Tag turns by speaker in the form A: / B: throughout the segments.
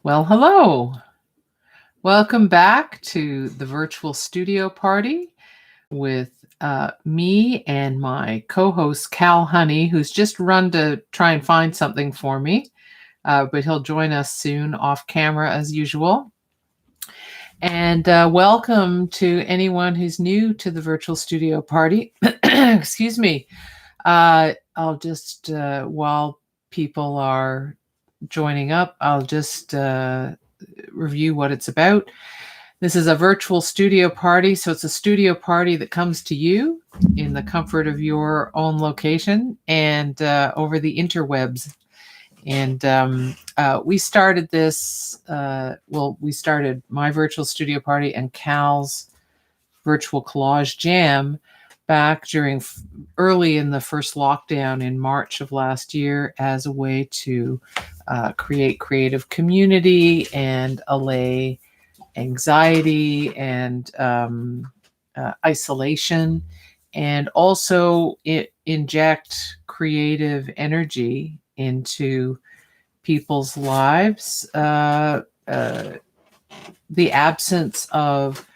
A: Well, hello. Welcome back to the virtual studio party with me and my co-host Kal Honey, who's just run to try and find something for me, but he'll join us soon off camera as usual. And welcome to anyone who's new to the virtual studio party. Excuse me. I'll just, while people are joining up, I'll just review what it's about. This is a virtual studio party, so it's a studio party that comes to you in the comfort of your own location and over the interwebs. And we started this, we started my virtual studio party and Cal's virtual Collage Jam back early in the first lockdown in March of last year as a way to create creative community and allay anxiety and isolation, and also inject creative energy into people's lives. The absence of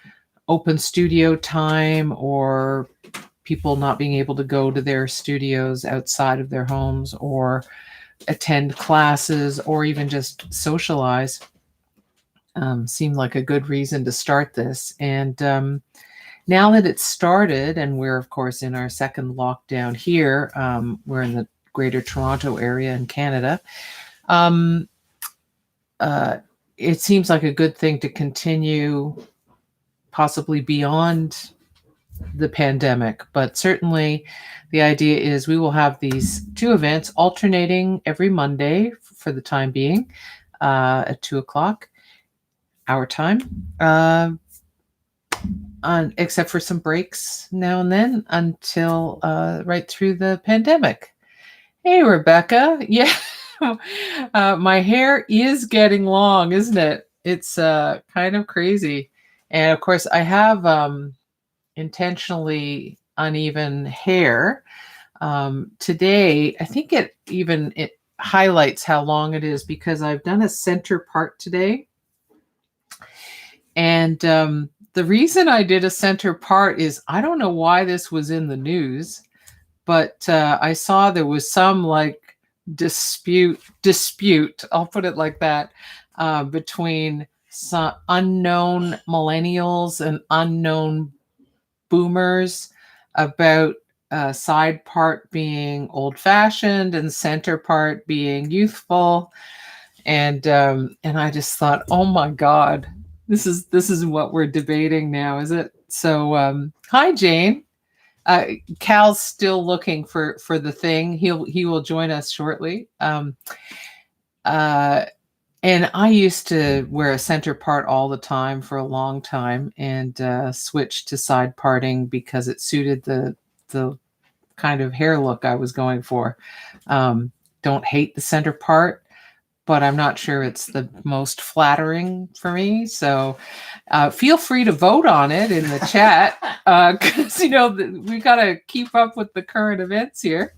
A: open studio time or people not being able to go to their studios outside of their homes or attend classes or even just socialize seemed like a good reason to start this. And now that it's started, and we're of course in our second lockdown here, we're in the Greater Toronto area in Canada. It seems like a good thing to continue possibly beyond the pandemic, but certainly the idea is we will have these two events alternating every Monday for the time being at 2:00 our time, except for some breaks now and then until right through the pandemic. Hey, Rebecca. Yeah, my hair is getting long, isn't it? It's kind of crazy. And of course, I have intentionally uneven hair. Today, I think it highlights how long it is because I've done a center part today. And the reason I did a center part is I don't know why this was in the news, but I saw there was some like dispute, I'll put it like that, between some unknown millennials and unknown boomers about side part being old-fashioned and center part being youthful. And I just thought, oh my God, this is what we're debating now, is it? So hi, Jane. Cal's still looking for the thing. He will join us shortly. And I used to wear a center part all the time for a long time, and switched to side parting because it suited the kind of hair look I was going for. Don't hate the center part, but I'm not sure it's the most flattering for me. So feel free to vote on it in the chat, because we got to keep up with the current events here.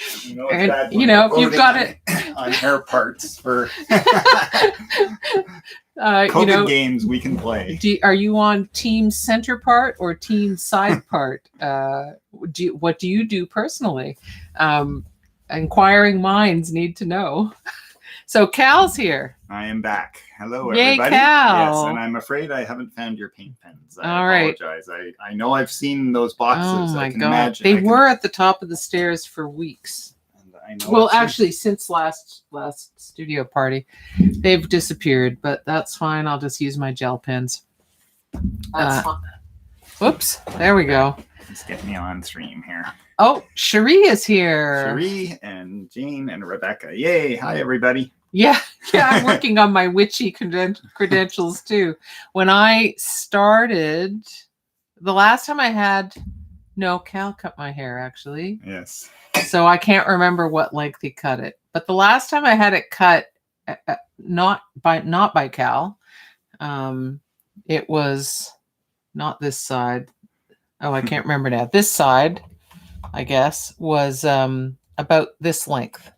B: If you've got it on hair parts for COVID games we can play.
A: Are you on team center part or team side part? What do you do personally? Inquiring minds need to know. So Cal's here.
B: I am back. Hello,
A: Yay,
B: everybody.
A: Cal.
B: Yes, and I'm afraid I havenven't found your paint pens.
A: All right.
B: Apologize. I know I've seen those boxes.
A: Oh my
B: I can
A: God.
B: imagine.
A: They were at the top of the stairs for weeks.
B: I know
A: well, actually, since last studio party, they've disappeared, but that's fine. I'll just use my gel pens. That's fine. Whoops. There we go.
B: Let's get me on stream here.
A: Oh, Cherie is here.
B: Cherie and Jane and Rebecca. Yay. Hi, everybody.
A: Yeah, I'm working on my witchy credentials too. When I started, the last time I had, Cal cut my hair actually.
B: Yes.
A: So I can't remember what length he cut it. But the last time I had it cut, not by Cal, it was not this side. Oh, I can't remember now. This side, I guess, was about this length.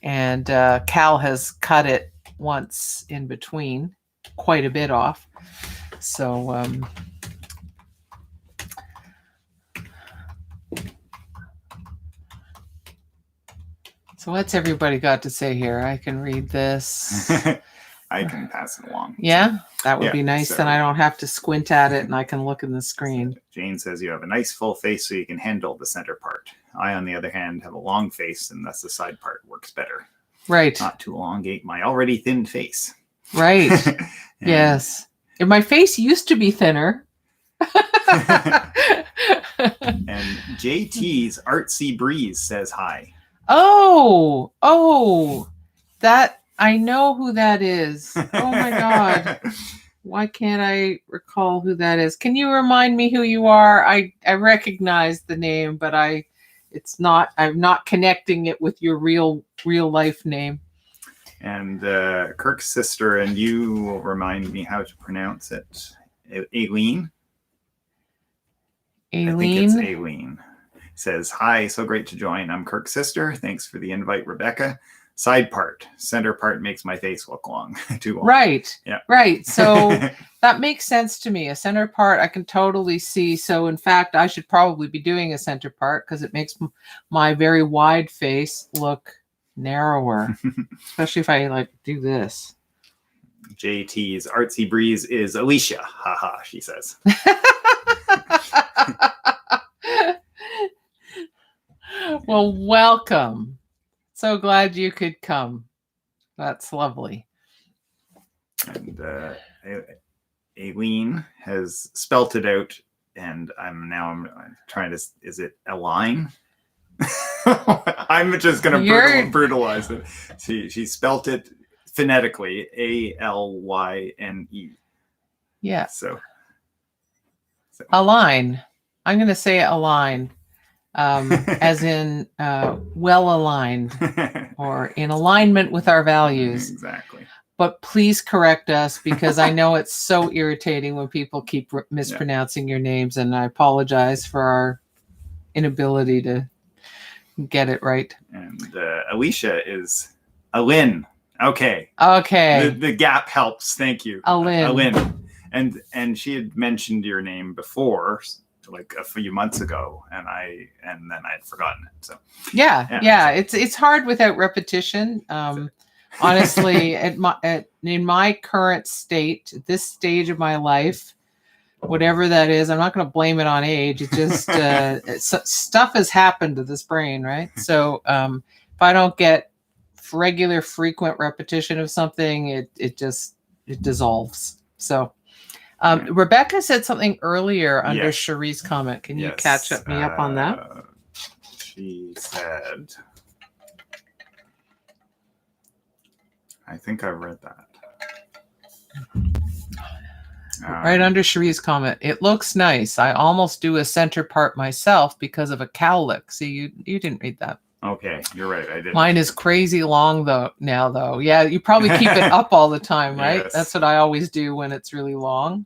A: And Cal has cut it once in between, quite a bit off. So so what's everybody got to say here? I can read this.
B: I can pass it along.
A: Yeah, that would be nice.
B: So,
A: then I don't have to squint at it and I can look in the screen.
B: Jane says you have a nice full face so you can handle the center part. I, on the other hand, have a long face and thus the side part works better.
A: Right.
B: Not to elongate my already thin face.
A: Right. Yes. And my face used to be thinner.
B: And JT's Artsy Breeze says hi.
A: Oh, that I know who that is. Oh my God. Why can't I recall who that is? Can you remind me who you are? I recognize the name, but I'm not connecting it with your real life name.
B: And Kirk's sister and you will remind me how to pronounce it. Aileen? I think it's Aileen. Says, hi, so great to join. I'm Kirk's sister. Thanks for the invite, Rebecca. Side part. Center part makes my face look long. Too long.
A: Right.
B: Yeah.
A: Right. So that makes sense to me. A center part I can totally see. So in fact, I should probably be doing a center part because it makes my very wide face look narrower, especially if I like do this.
B: JT's Artsy Breeze is Alicia. Haha, she says.
A: Well, welcome. So glad you could come. That's lovely.
B: And Aileen has spelt it out, and I'm trying to. Is it Align? I'm just gonna brutalize it. She spelt it phonetically, Alyne.
A: Yeah.
B: So
A: align. I'm gonna say align. As in well aligned or in alignment with our values.
B: Exactly.
A: But please correct us because I know it's so irritating when people keep mispronouncing your names, and I apologize for our inability to get it right.
B: And Alicia is Alin. Okay. The gap helps. Thank you. Alin. And she had mentioned your name before, like a few months ago, and then I'd forgotten it. So yeah. It's
A: hard without repetition. Honestly, in my current state, this stage of my life, whatever that is, I'm not going to blame it on age. It just stuff has happened to this brain, right? So if I don't get regular, frequent repetition of something, it dissolves. So. Rebecca said something earlier under Cherie's comment. Can you catch me up on that?
B: She said, I think I read that.
A: Right under Cherie's comment. It looks nice. I almost do a center part myself because of a cowlick. See, you didn't read that.
B: Okay, you're right. I did.
A: Mine is crazy long though. Yeah, you probably keep it up all the time, right?
B: Yes.
A: That's what I always do when it's really long.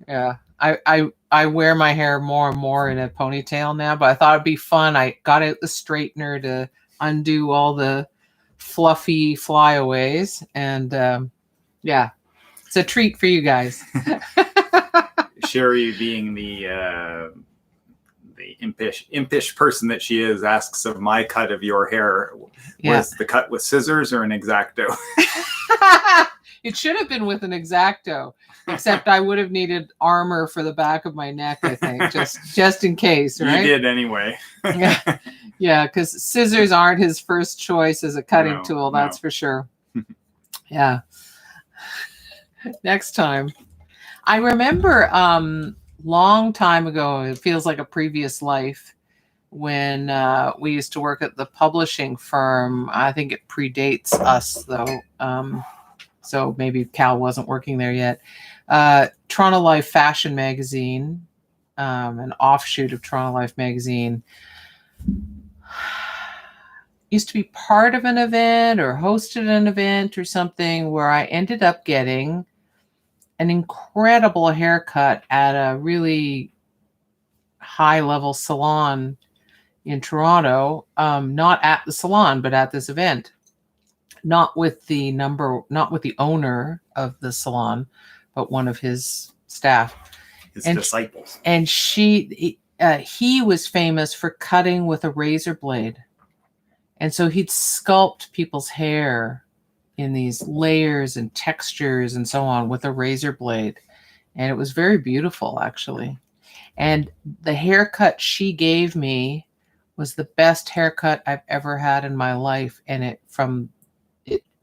A: Yeah, I wear my hair more and more in a ponytail now, but I thought it'd be fun. I got out the straightener to undo all the fluffy flyaways, and it's a treat for you guys.
B: Sherry, being the impish person that she is, asks of my cut of your hair. Was the cut with scissors or an X-Acto?
A: It should have been with an X-Acto, except I would have needed armor for the back of my neck, I think, just in case, right?
B: You did anyway.
A: Yeah, because scissors aren't his first choice as a cutting tool, that's for sure. Yeah. Next time. I remember long time ago, it feels like a previous life, when we used to work at the publishing firm. I think it predates us, though. So maybe Cal wasn't working there yet. Toronto Life Fashion Magazine, an offshoot of Toronto Life Magazine, used to be part of an event or hosted an event or something where I ended up getting an incredible haircut at a really high-level salon in Toronto. Not at the salon, but at this event. not with the owner of the salon, but one of his staff,
B: his disciples.
A: And he was famous for cutting with a razor blade. And so he'd sculpt people's hair in these layers and textures and so on with a razor blade. And it was very beautiful, actually. And the haircut she gave me was the best haircut I've ever had in my life. And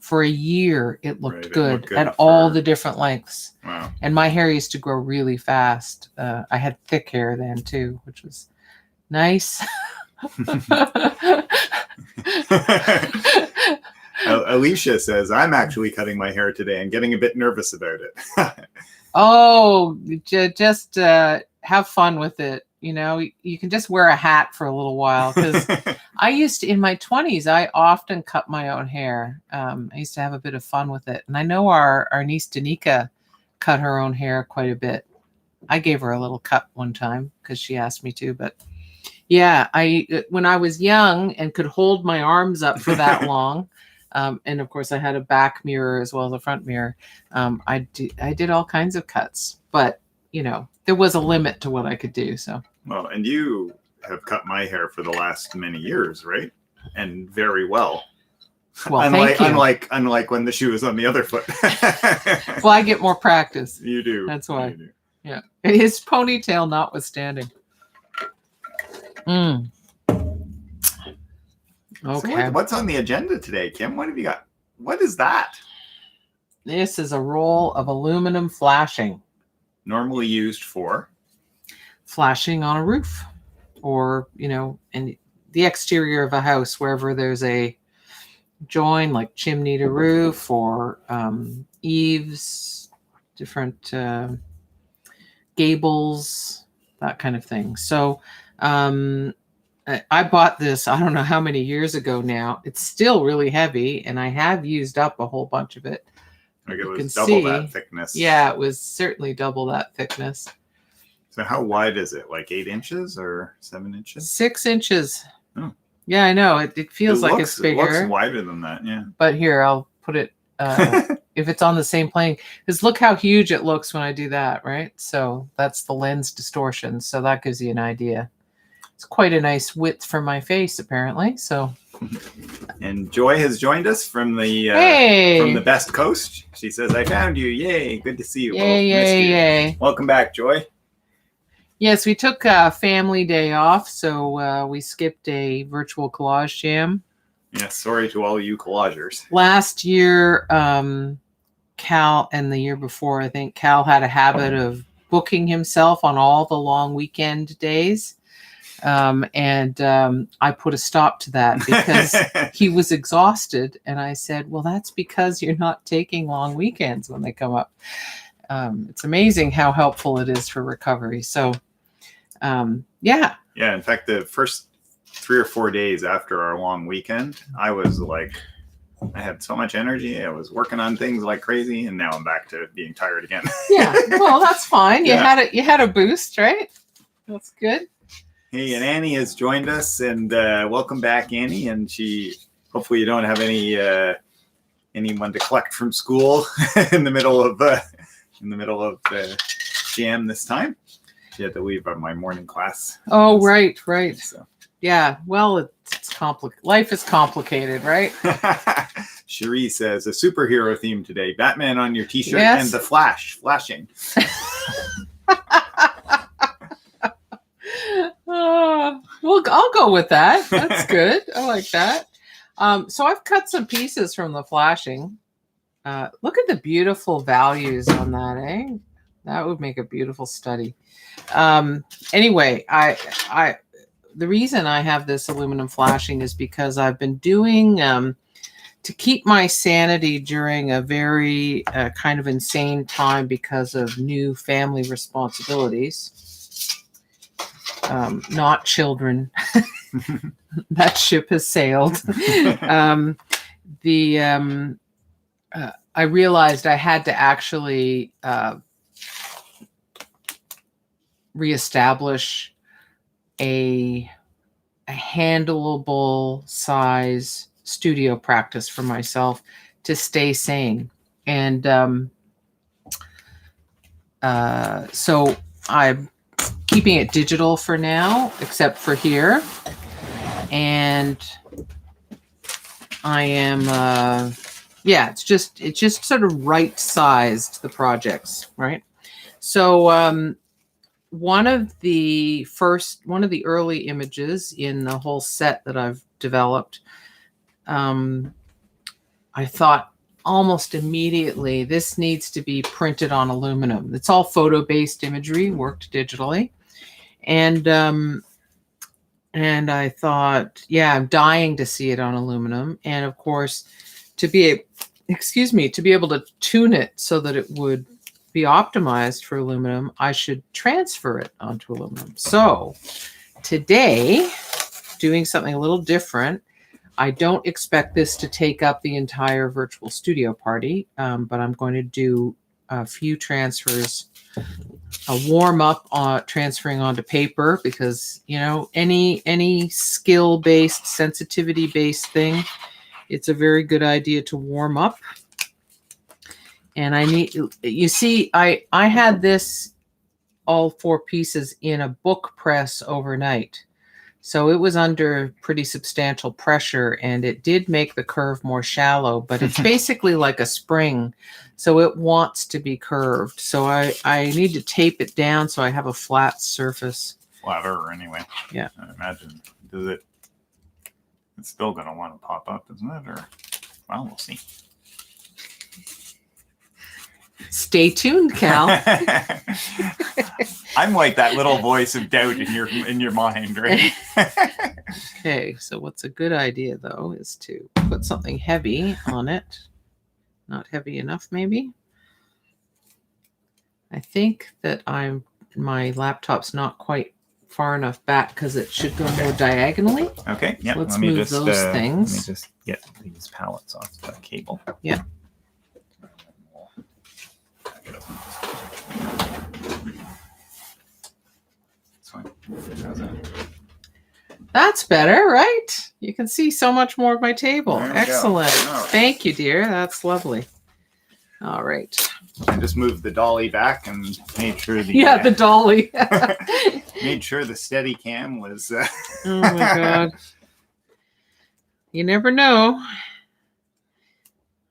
A: for a year, it looked good at all the different lengths.
B: Wow.
A: And my hair used to grow really fast. I had thick hair then too, which was nice.
B: Alicia says, I'm actually cutting my hair today and getting a bit nervous about it.
A: Oh, just have fun with it. You know, you can just wear a hat for a little while, because I used to, in my 20s, I often cut my own hair. I used to have a bit of fun with it. And I know our niece Danica cut her own hair quite a bit. I gave her a little cut one time because she asked me to. But yeah, when I was young and could hold my arms up for that long, and of course I had a back mirror as well as a front mirror, I did all kinds of cuts. But you know, there was a limit to what I could do. So
B: well, and you have cut my hair for the last many years, right? And very well.
A: Well,
B: unlike when the shoe was on the other foot.
A: Well, I get more practice.
B: You do.
A: That's why. Do. Yeah. His ponytail notwithstanding. Okay.
B: So what's on the agenda today, Kim? What have you got? What is that?
A: This is a roll of aluminum flashing.
B: Normally used for
A: flashing on a roof, or, you know, in the exterior of a house, wherever there's a join, like chimney to roof, or eaves, different gables, that kind of thing. So I bought this, I don't know how many years ago now. It's still really heavy, and I have used up a whole bunch of it.
B: Like it was double that thickness.
A: Yeah, it was certainly double that thickness.
B: So how wide is it? Like 8 inches or 7 inches?
A: 6 inches. Oh. Yeah, I know. It feels like it's bigger.
B: It looks wider than that, yeah.
A: But here, I'll put it, if it's on the same plane. Because look how huge it looks when I do that, right? So that's the lens distortion. So that gives you an idea. It's quite a nice width for my face, apparently. So,
B: and Joy has joined us from the Best Coast. She says, "I found you! Yay! Good to see you.
A: Yay!
B: Welcome back, Joy."
A: Yes, we took a family day off, so we skipped a virtual collage jam.
B: Yes, sorry to all you collagers.
A: Last year, Cal, and the year before, I think Cal had a habit of booking himself on all the long weekend days. And I put a stop to that because he was exhausted. And I said, well, that's because you're not taking long weekends when they come up. It's amazing how helpful it is for recovery. So, yeah.
B: Yeah. In fact, the first 3 or 4 days after our long weekend, I was like, I had so much energy. I was working on things like crazy. And now I'm back to being tired again.
A: Yeah. Well, that's fine. You had a boost, right? That's good.
B: Hey, and Annie has joined us, and welcome back, Annie. And hopefully you don't have anyone to collect from school in the middle of the jam this time. She had to leave my morning class.
A: Oh, right. So. Yeah. Well, it's complicated. Life is complicated, right?
B: Cherie says a superhero theme today: Batman on your T-shirt, yes. And the flashing.
A: Well, I'll go with that. That's good. I like that. So I've cut some pieces from the flashing. Look at the beautiful values on that, eh? That would make a beautiful study. Anyway, the reason I have this aluminum flashing is because I've been doing to keep my sanity during a very kind of insane time because of new family responsibilities. Not children. That ship has sailed. I realized I had to actually reestablish a handleable size studio practice for myself to stay sane. And so I'm keeping it digital for now, except for here. And I am, it's just sort of right-sized the projects, right? So one of the early images in the whole set that I've developed, I thought almost immediately, this needs to be printed on aluminum. It's all photo-based imagery, worked digitally. And I thought, I'm dying to see it on aluminum. And of course, to be able to tune it so that it would be optimized for aluminum, I should transfer it onto aluminum. So today, doing something a little different. I don't expect this to take up the entire virtual studio party, but I'm going to do a few transfers, a warm up on transferring onto paper, because any skill-based, sensitivity-based thing, it's a very good idea to warm up. And I had this, all 4 pieces, in a book press overnight. So it was under pretty substantial pressure, and it did make the curve more shallow, but it's basically like a spring. So it wants to be curved. So I need to tape it down so I have a flat surface.
B: Flatter, anyway.
A: Yeah.
B: I imagine. It's still going to want to pop up, isn't it? Or, well, we'll see.
A: Stay tuned, Cal.
B: I'm like that little voice of doubt in your mind, right?
A: Okay, so what's a good idea, though, is to put something heavy on it. Not heavy enough, maybe. I think that my laptop's not quite far enough back because it should go more diagonally.
B: Okay, yeah.
A: Let's move those things.
B: Let me just get these pallets off the cable.
A: Yeah. That's better, right? You can see so much more of my table. Excellent. Right. Thank you, dear. That's lovely. All right.
B: I just moved the dolly back and made sure
A: the dolly.
B: Made sure the steady cam was.
A: Oh my God. You never know.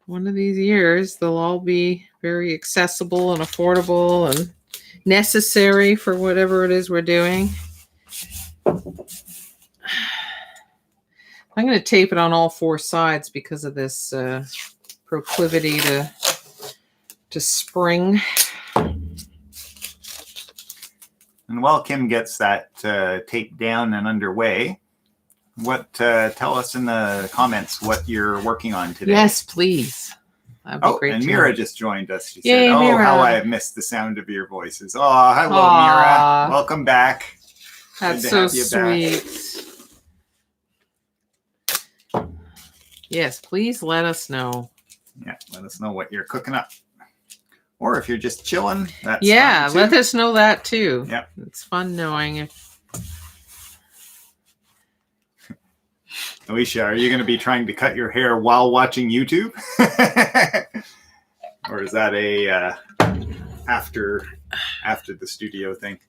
A: One of these years, they'll all be very accessible and affordable and necessary for whatever it is we're doing. I'm going to tape it on all 4 sides because of this proclivity to spring.
B: And while Kim gets that tape down and underway, tell us in the comments what you're working on today.
A: Yes, please. That'd be great.
B: And Mira just joined us. She said, Mira. How I have missed the sound of your voices. Oh, hello, Mira. Welcome back.
A: That's so sweet. Yes, please let us know.
B: Yeah, let us know what you're cooking up. Or if you're just chilling, that's
A: fun too. Let us know that too.
B: Yeah.
A: It's fun knowing if.
B: Alicia, are you going to be trying to cut your hair while watching YouTube? Or is that a after the studio thing?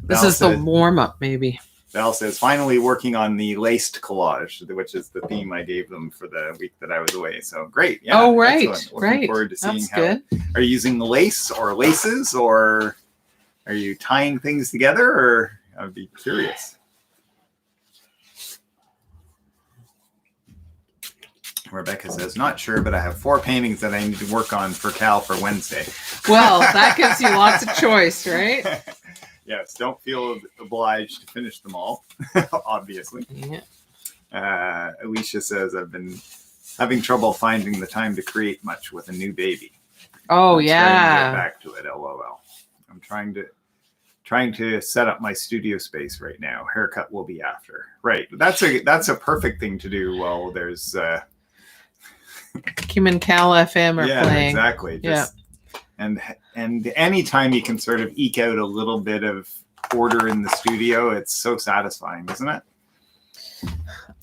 A: This is the warm-up, maybe.
B: Val says, finally working on the laced collage, which is the theme I gave them for the week that I was away. So great. Yeah.
A: Oh, right.
B: Excellent. Looking forward to seeing
A: good.
B: Are you using lace or laces, or are you tying things together? Or I would be curious. Rebecca says, not sure, but I have 4 paintings that I need to work on for Cal for Wednesday.
A: Well, that gives you lots of choice, right?
B: Yes, don't feel obliged to finish them all, obviously.
A: Yeah.
B: Alicia says, I've been having trouble finding the time to create much with a new baby.
A: Oh,
B: I'm
A: yeah.
B: trying to get back to it, LOL. I'm trying to set up my studio space right now. Haircut will be after. Right. That's a perfect thing to do while there's...
A: Kim and Cal FM are playing.
B: Exactly. And anytime you can sort of eke out a little bit of order in the studio, it's so satisfying, isn't it?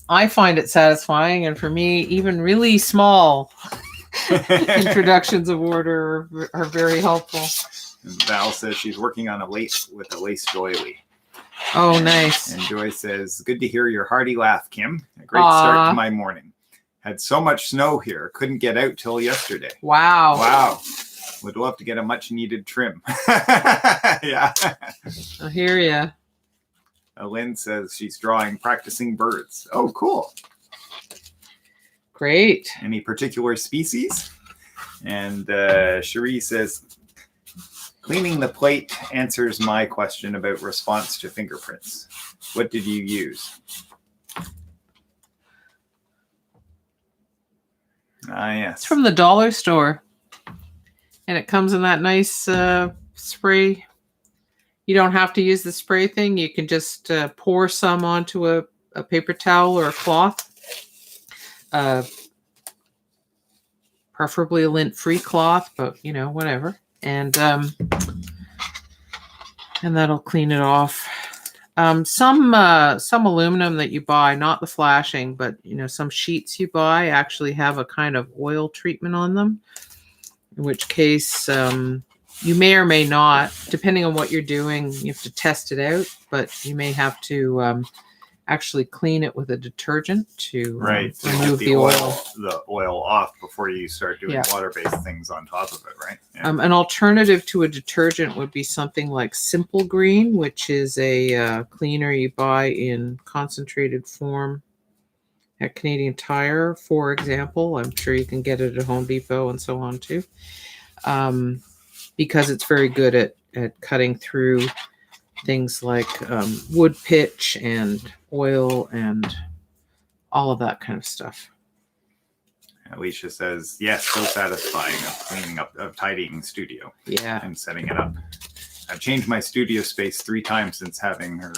A: I find it satisfying, and for me, even really small introductions of order are very helpful.
B: And Val says she's working on a lace doily.
A: Oh, nice.
B: And Joy says, good to hear your hearty laugh, Kim. A great start to my morning. Had so much snow here. Couldn't get out till yesterday.
A: Wow.
B: Would love to get a much needed trim. Yeah.
A: I hear ya.
B: Lynn says she's practicing birds. Oh, cool.
A: Great.
B: Any particular species? And Cherie says, cleaning the plate answers my question about response to fingerprints. What did you use? Yes.
A: It's from the dollar store. And it comes in that nice spray. You don't have to use the spray thing. You can just pour some onto a paper towel or a cloth. Preferably a lint-free cloth, but whatever. And that'll clean it off. Some aluminum that you buy, not the flashing, but some sheets you buy actually have a kind of oil treatment on them. In which case, you may or may not, depending on what you're doing, you have to test it out. But you may have to actually clean it with a detergent to remove the
B: oil off before you start doing water-based things on top of it, right? Yeah.
A: An alternative to a detergent would be something like Simple Green, which is a cleaner you buy in concentrated form at Canadian Tire, for example. I'm sure you can get it at Home Depot and so on too, because it's very good at cutting through things like wood pitch and oil and all of that kind of stuff.
B: Alicia says, yes, so satisfying of tidying studio.
A: Yeah.
B: And setting it up. I've changed my studio space 3 times since having her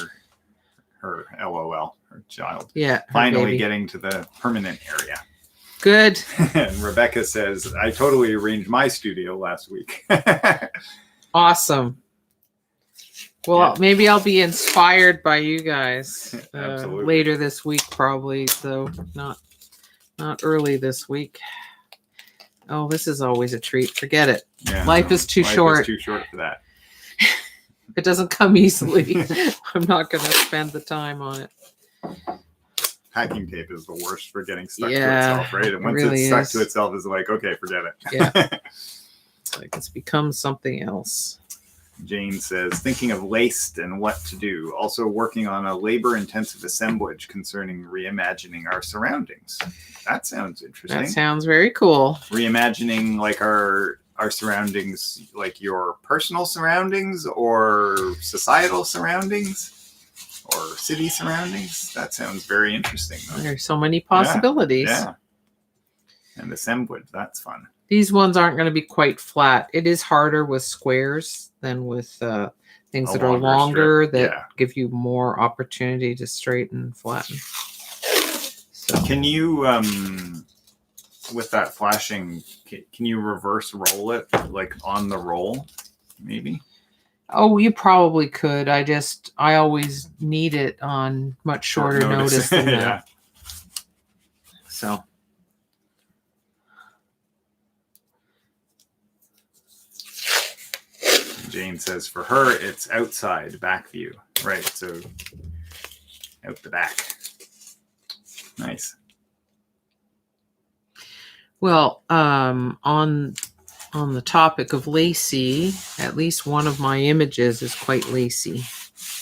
B: LOL, her child.
A: Yeah.
B: Finally getting to the permanent area.
A: Good.
B: And Rebecca says, I totally arranged my studio last week.
A: Awesome. Well, maybe I'll be inspired by you guys later this week, probably. So not early this week. Oh, this is always a treat. Forget it.
B: Yeah,
A: Life is too short.
B: Life is too short for that.
A: It doesn't come easily. I'm not going to spend the time on it.
B: Packing tape is the worst for getting stuck to itself, right? And once it's stuck to itself, it's like, okay, forget it.
A: Yeah. It's like it's become something else.
B: Jane says, thinking of laced and what to do. Also working on a labor-intensive assemblage concerning reimagining our surroundings. That sounds interesting.
A: That sounds very cool.
B: Reimagining like our surroundings, like your personal surroundings or societal surroundings or city surroundings. That sounds very interesting, though.
A: There's so many possibilities.
B: Yeah. And assemblage, that's fun.
A: These ones aren't going to be quite flat. It is harder with squares than with things that are longer that give you more opportunity to straighten and flatten. So.
B: Can you, with that flashing, can you reverse roll it like on the roll, maybe?
A: Oh, you probably could. I always need it on much shorter notice than that. So.
B: Jane says for her, it's outside, back view. Right, so out the back. Nice.
A: Well, on the topic of lacy, at least one of my images is quite lacy.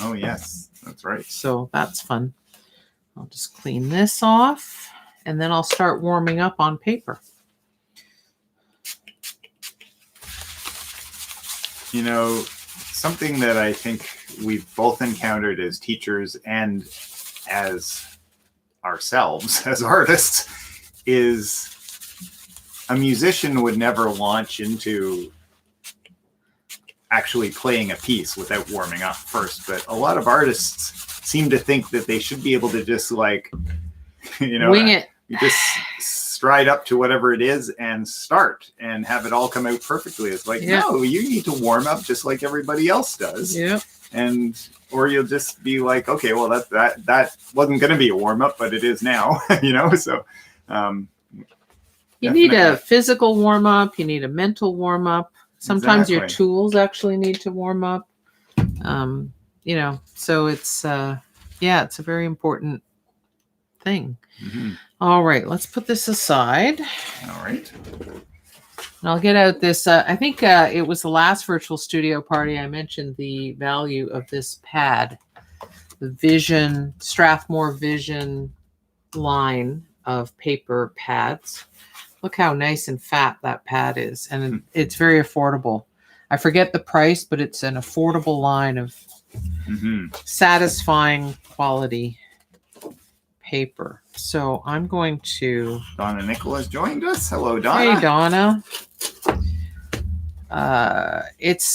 B: Oh, yes, that's right.
A: So that's fun. I'll just clean this off, and then I'll start warming up on paper.
B: You know, something that I think we've both encountered as teachers and as ourselves, as artists, is a musician would never launch into actually playing a piece without warming up first. But a lot of artists seem to think that they should be able to just like,
A: wing it.
B: Just stride up to whatever it is and start and have it all come out perfectly. It's like, no, you need to warm up just like everybody else does.
A: Yeah.
B: or you'll just be like, okay, well that wasn't going to be a warm up, but it is now, So
A: you need a physical warm up. You need a mental warm up. Sometimes your tools actually need to warm up. So it's it's a very important thing. Mm-hmm. All right, let's put this aside.
B: All right.
A: And I'll get out this. I think it was the last virtual studio party I mentioned the value of this pad, the Strathmore Vision line of paper pads. Look how nice and fat that pad is, and it's very affordable. I forget the price, but it's an affordable line of satisfying quality paper. So I'm going to...
B: Donna Nicholas joined us. Hello, Donna.
A: Hey, Donna. It's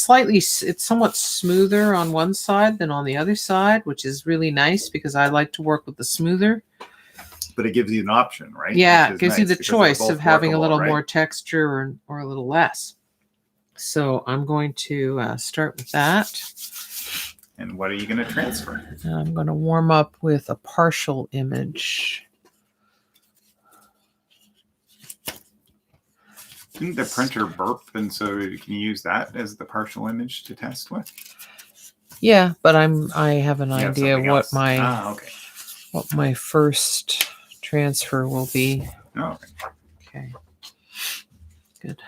A: somewhat smoother on one side than on the other side, which is really nice because I like to work with the smoother.
B: But it gives you an option, right?
A: Yeah, it gives you the choice of having a little more texture or a little less. So I'm going to start with that.
B: And what are you going to transfer?
A: I'm going to warm up with a partial image.
B: Didn't the printer burp, and so you can use that as the partial image to test with?
A: Yeah, but I have an idea what my first transfer will be.
B: Oh,
A: okay. Good.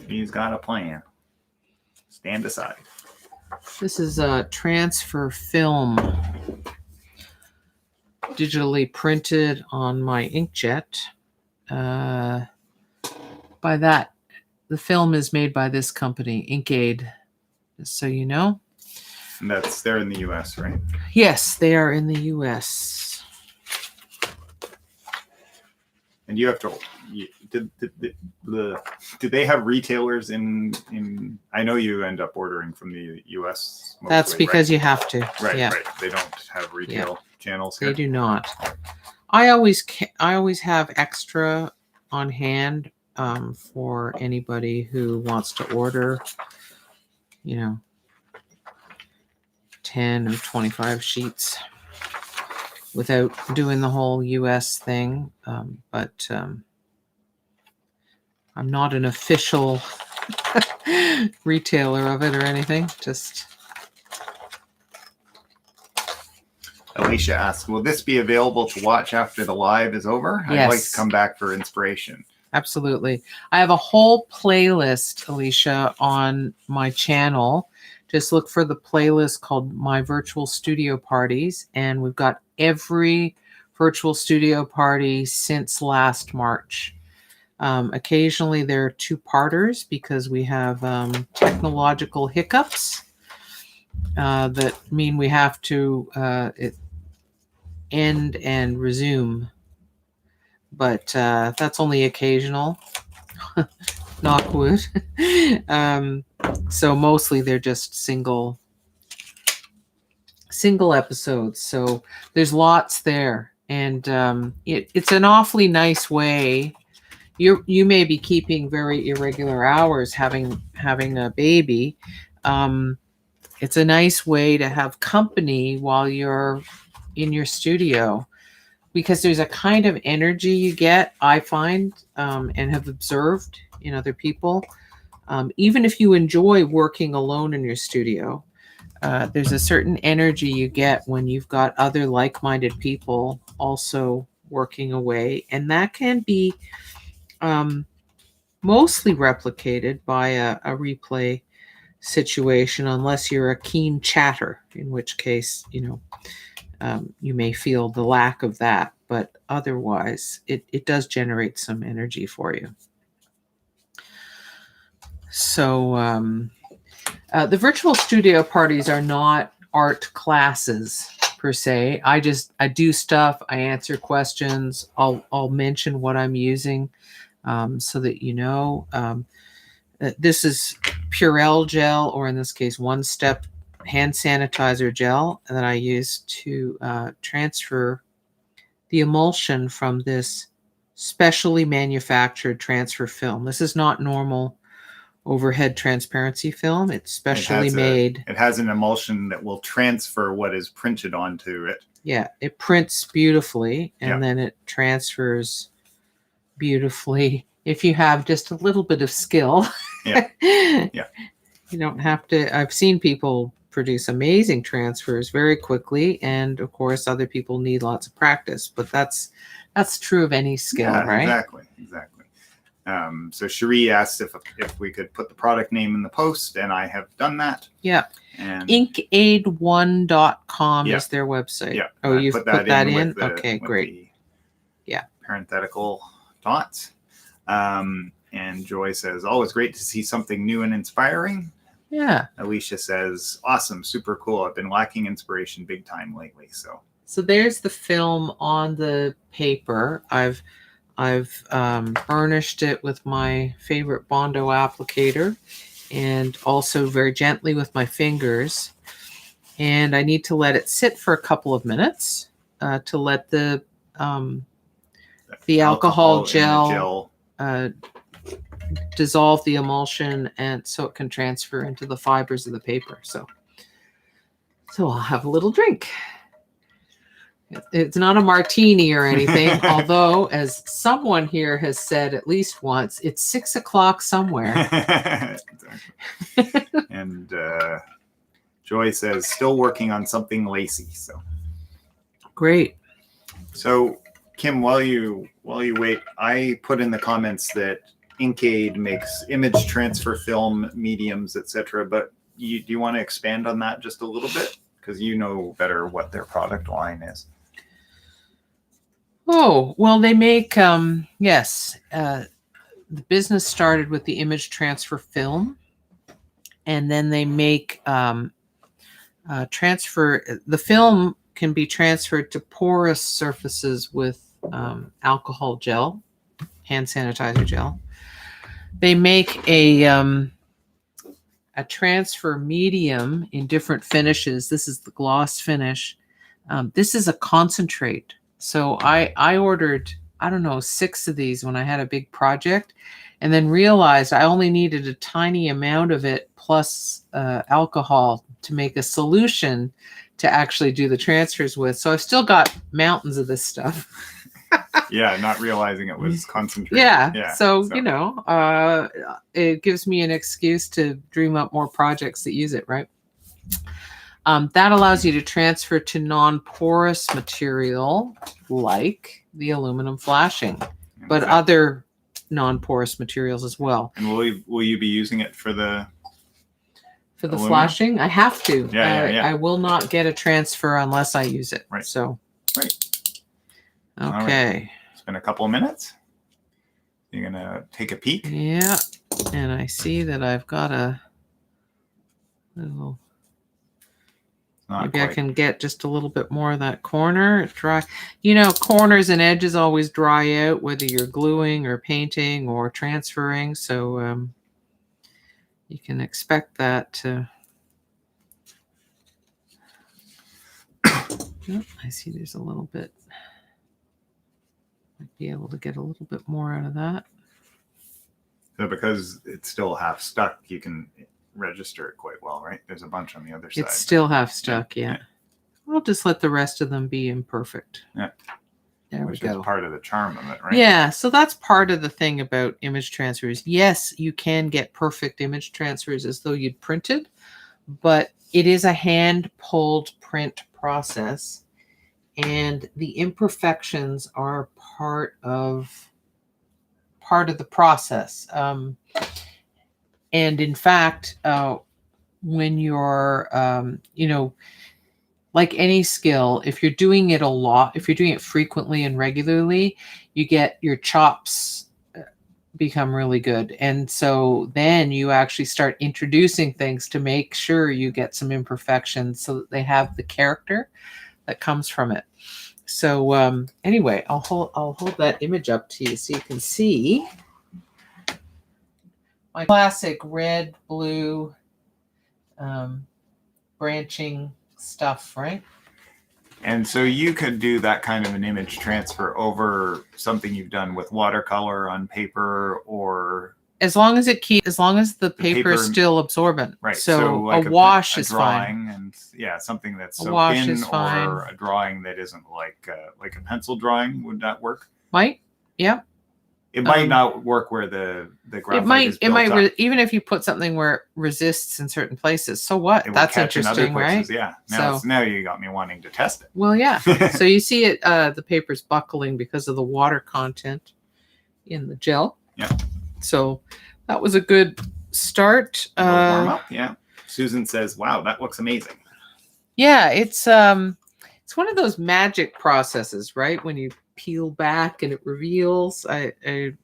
B: He's got a plan. Stand aside.
A: This is a transfer film, digitally printed on my inkjet. By that, the film is made by this company, Inkaid, just so you know.
B: And they're in the U.S., right?
A: Yes, they are in the U.S.
B: And you have to... Do they have retailers in? I know you end up ordering from the U.S. mostly,
A: That's because you have to.
B: Right, yeah. Right. They don't have retail channels here.
A: They do not. I always have extra on hand for anybody who wants to order, 10 or 25 sheets without doing the whole U.S. thing. But I'm not an official retailer of it or anything. Just.
B: Alicia asks, will this be available to watch after the live is over?
A: Yes.
B: I'd like to come back for inspiration.
A: Absolutely. I have a whole playlist, Alicia, on my channel. Just look for the playlist called My Virtual Studio Parties. And we've got every virtual studio party since last March. Occasionally there are two-parters because we have technological hiccups that mean we have to end and resume. But that's only occasional. Knock wood. So mostly they're just single episodes. So there's lots there. And it's an awfully nice way. You may be keeping very irregular hours having a baby. It's a nice way to have company while you're in your studio, because there's a kind of energy you get, I find, and have observed in other people. Even if you enjoy working alone in your studio, there's a certain energy you get when you've got other like-minded people also working away. And that can be mostly replicated by a replay situation, unless you're a keen chatter, in which case, you may feel the lack of that, but otherwise it does generate some energy for you. So the virtual studio parties are not art classes per se. I do stuff, I answer questions, I'll mention what I'm using so that you know. This is Purell gel, or in this case, One Step hand sanitizer gel that I use to transfer the emulsion from this specially manufactured transfer film. This is not normal overhead transparency film. It's specially made.
B: It has an emulsion that will transfer what is printed onto it.
A: Yeah, it prints beautifully, and then it transfers beautifully if you have just a little bit of skill.
B: Yeah. Yeah.
A: You don't have to. I've seen people produce amazing transfers very quickly, and of course other people need lots of practice, but that's true of any skill, right?
B: Exactly. So Cherie asked if we could put the product name in the post, and I have done that.
A: Yeah. And inkaid1.com is their website. Yeah. Oh, you've put that in? Okay, great. Yeah.
B: Parenthetical dots. And Joy says, always great to see something new and inspiring.
A: Yeah.
B: Alicia says, awesome, super cool. I've been lacking inspiration big time lately. So
A: there's the film on the paper. I've burnished it with my favorite Bondo applicator, and also very gently with my fingers. And I need to let it sit for a couple of minutes to let the alcohol gel dissolve the emulsion, and so it can transfer into the fibers of the paper. So I'll have a little drink. It's not a martini or anything, although, as someone here has said at least once, it's 6 o'clock somewhere.
B: And Joy says, still working on something lacy. So
A: great.
B: So Kim, while you wait, I put in the comments that Inkaid makes image transfer film, mediums, etc. But do you want to expand on that just a little bit? Because you know better what their product line is.
A: Oh, well, they make, yes. The business started with the image transfer film, and then they make the film can be transferred to porous surfaces with alcohol gel, hand sanitizer gel. They make a transfer medium in different finishes. This is the gloss finish. This is a concentrate. So I ordered, 6 of these when I had a big project, and then realized I only needed a tiny amount of it plus alcohol to make a solution to actually do the transfers with. So I've still got mountains of this stuff.
B: Yeah, not realizing it was concentrated.
A: Yeah. So, it gives me an excuse to dream up more projects that use it, right? That allows you to transfer to non-porous material like the aluminum flashing, but other non-porous materials as well.
B: And will you be using it for the aluminum?
A: Flashing? I have to.
B: Yeah.
A: I will not get a transfer unless I use it.
B: Right.
A: So.
B: Right.
A: Okay.
B: Right. It's been a couple of minutes. You're gonna take a peek.
A: Yeah, and I see that I've got a little. Maybe I can get just a little bit more of that corner dry. Corners and edges always dry out, whether you're gluing or painting or transferring. So you can expect that to. Oh, I see there's a little bit. Might be able to get a little bit more out of that.
B: So because it's still half stuck, you can register it quite well, right? There's a bunch on the other side.
A: It's still half stuck, yeah. I'll just let the rest of them be imperfect.
B: Yeah.
A: There we go.
B: Which is part of the charm of it, right?
A: Yeah, so that's part of the thing about image transfers. Yes, you can get perfect image transfers as though you'd printed, but it is a hand-pulled print process, and the imperfections are part of the process. And in fact, when you're, like any skill, if you're doing it a lot, if you're doing it frequently and regularly, you get your chops become really good. And so then you actually start introducing things to make sure you get some imperfections so that they have the character that comes from it. So anyway, I'll hold that image up to you so you can see my classic red, blue, branching stuff, right?
B: And so you could do that kind of an image transfer over something you've done with watercolor on paper or
A: as long as the paper is still absorbent.
B: Right.
A: So
B: like
A: a wash is
B: drawing
A: fine.
B: And something that's soaked in, or a drawing that isn't like a pencil drawing. Would that work?
A: Might. Yep.
B: It might not work where the graphite is built up.
A: Even if you put something where it resists in certain places. So what? That's interesting, right?
B: Yeah. Now you got me wanting to test it.
A: Well, yeah. So you see it, the paper's buckling because of the water content in the gel.
B: Yeah.
A: So that was a good start.
B: Warm up. Yeah. Susan says, "Wow, that looks amazing."
A: Yeah, it's one of those magic processes, right? When you peel back and it reveals. They're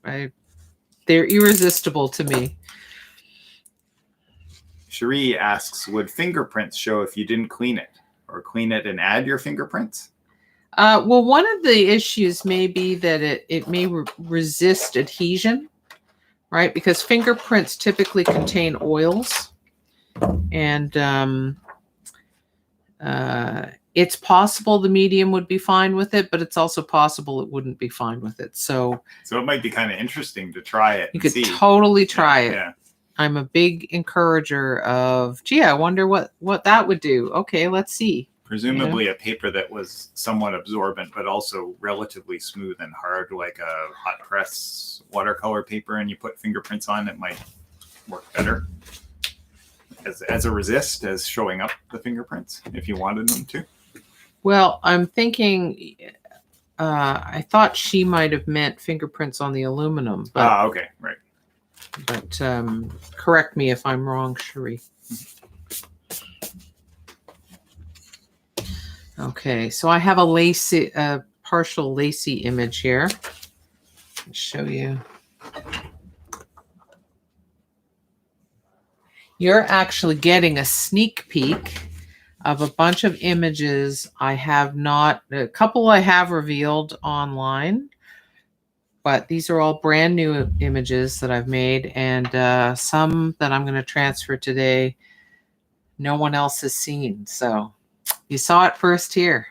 A: irresistible to me.
B: Cherie asks, would fingerprints show if you didn't clean it, or clean it and add your fingerprints?
A: Well, one of the issues may be that it may resist adhesion, right? Because fingerprints typically contain oils, and it's possible the medium would be fine with it, but it's also possible it wouldn't be fine with it. So
B: it might be kind of interesting to try it.
A: You could totally try it.
B: Yeah.
A: I'm a big encourager of, gee, I wonder what that would do. Okay, let's see.
B: Presumably a paper that was somewhat absorbent, but also relatively smooth and hard, like a hot press watercolor paper, and you put fingerprints on, it might work better as a resist, as showing up the fingerprints if you wanted them to.
A: Well, I'm thinking, I thought she might have meant fingerprints on the aluminum. But,
B: okay, right.
A: But correct me if I'm wrong, Cherie. Okay, so I have a partial lacy image here. I'll show you. You're actually getting a sneak peek of a bunch of images a couple I have revealed online, but these are all brand new images that I've made, and some that I'm going to transfer today no one else has seen. So you saw it first here,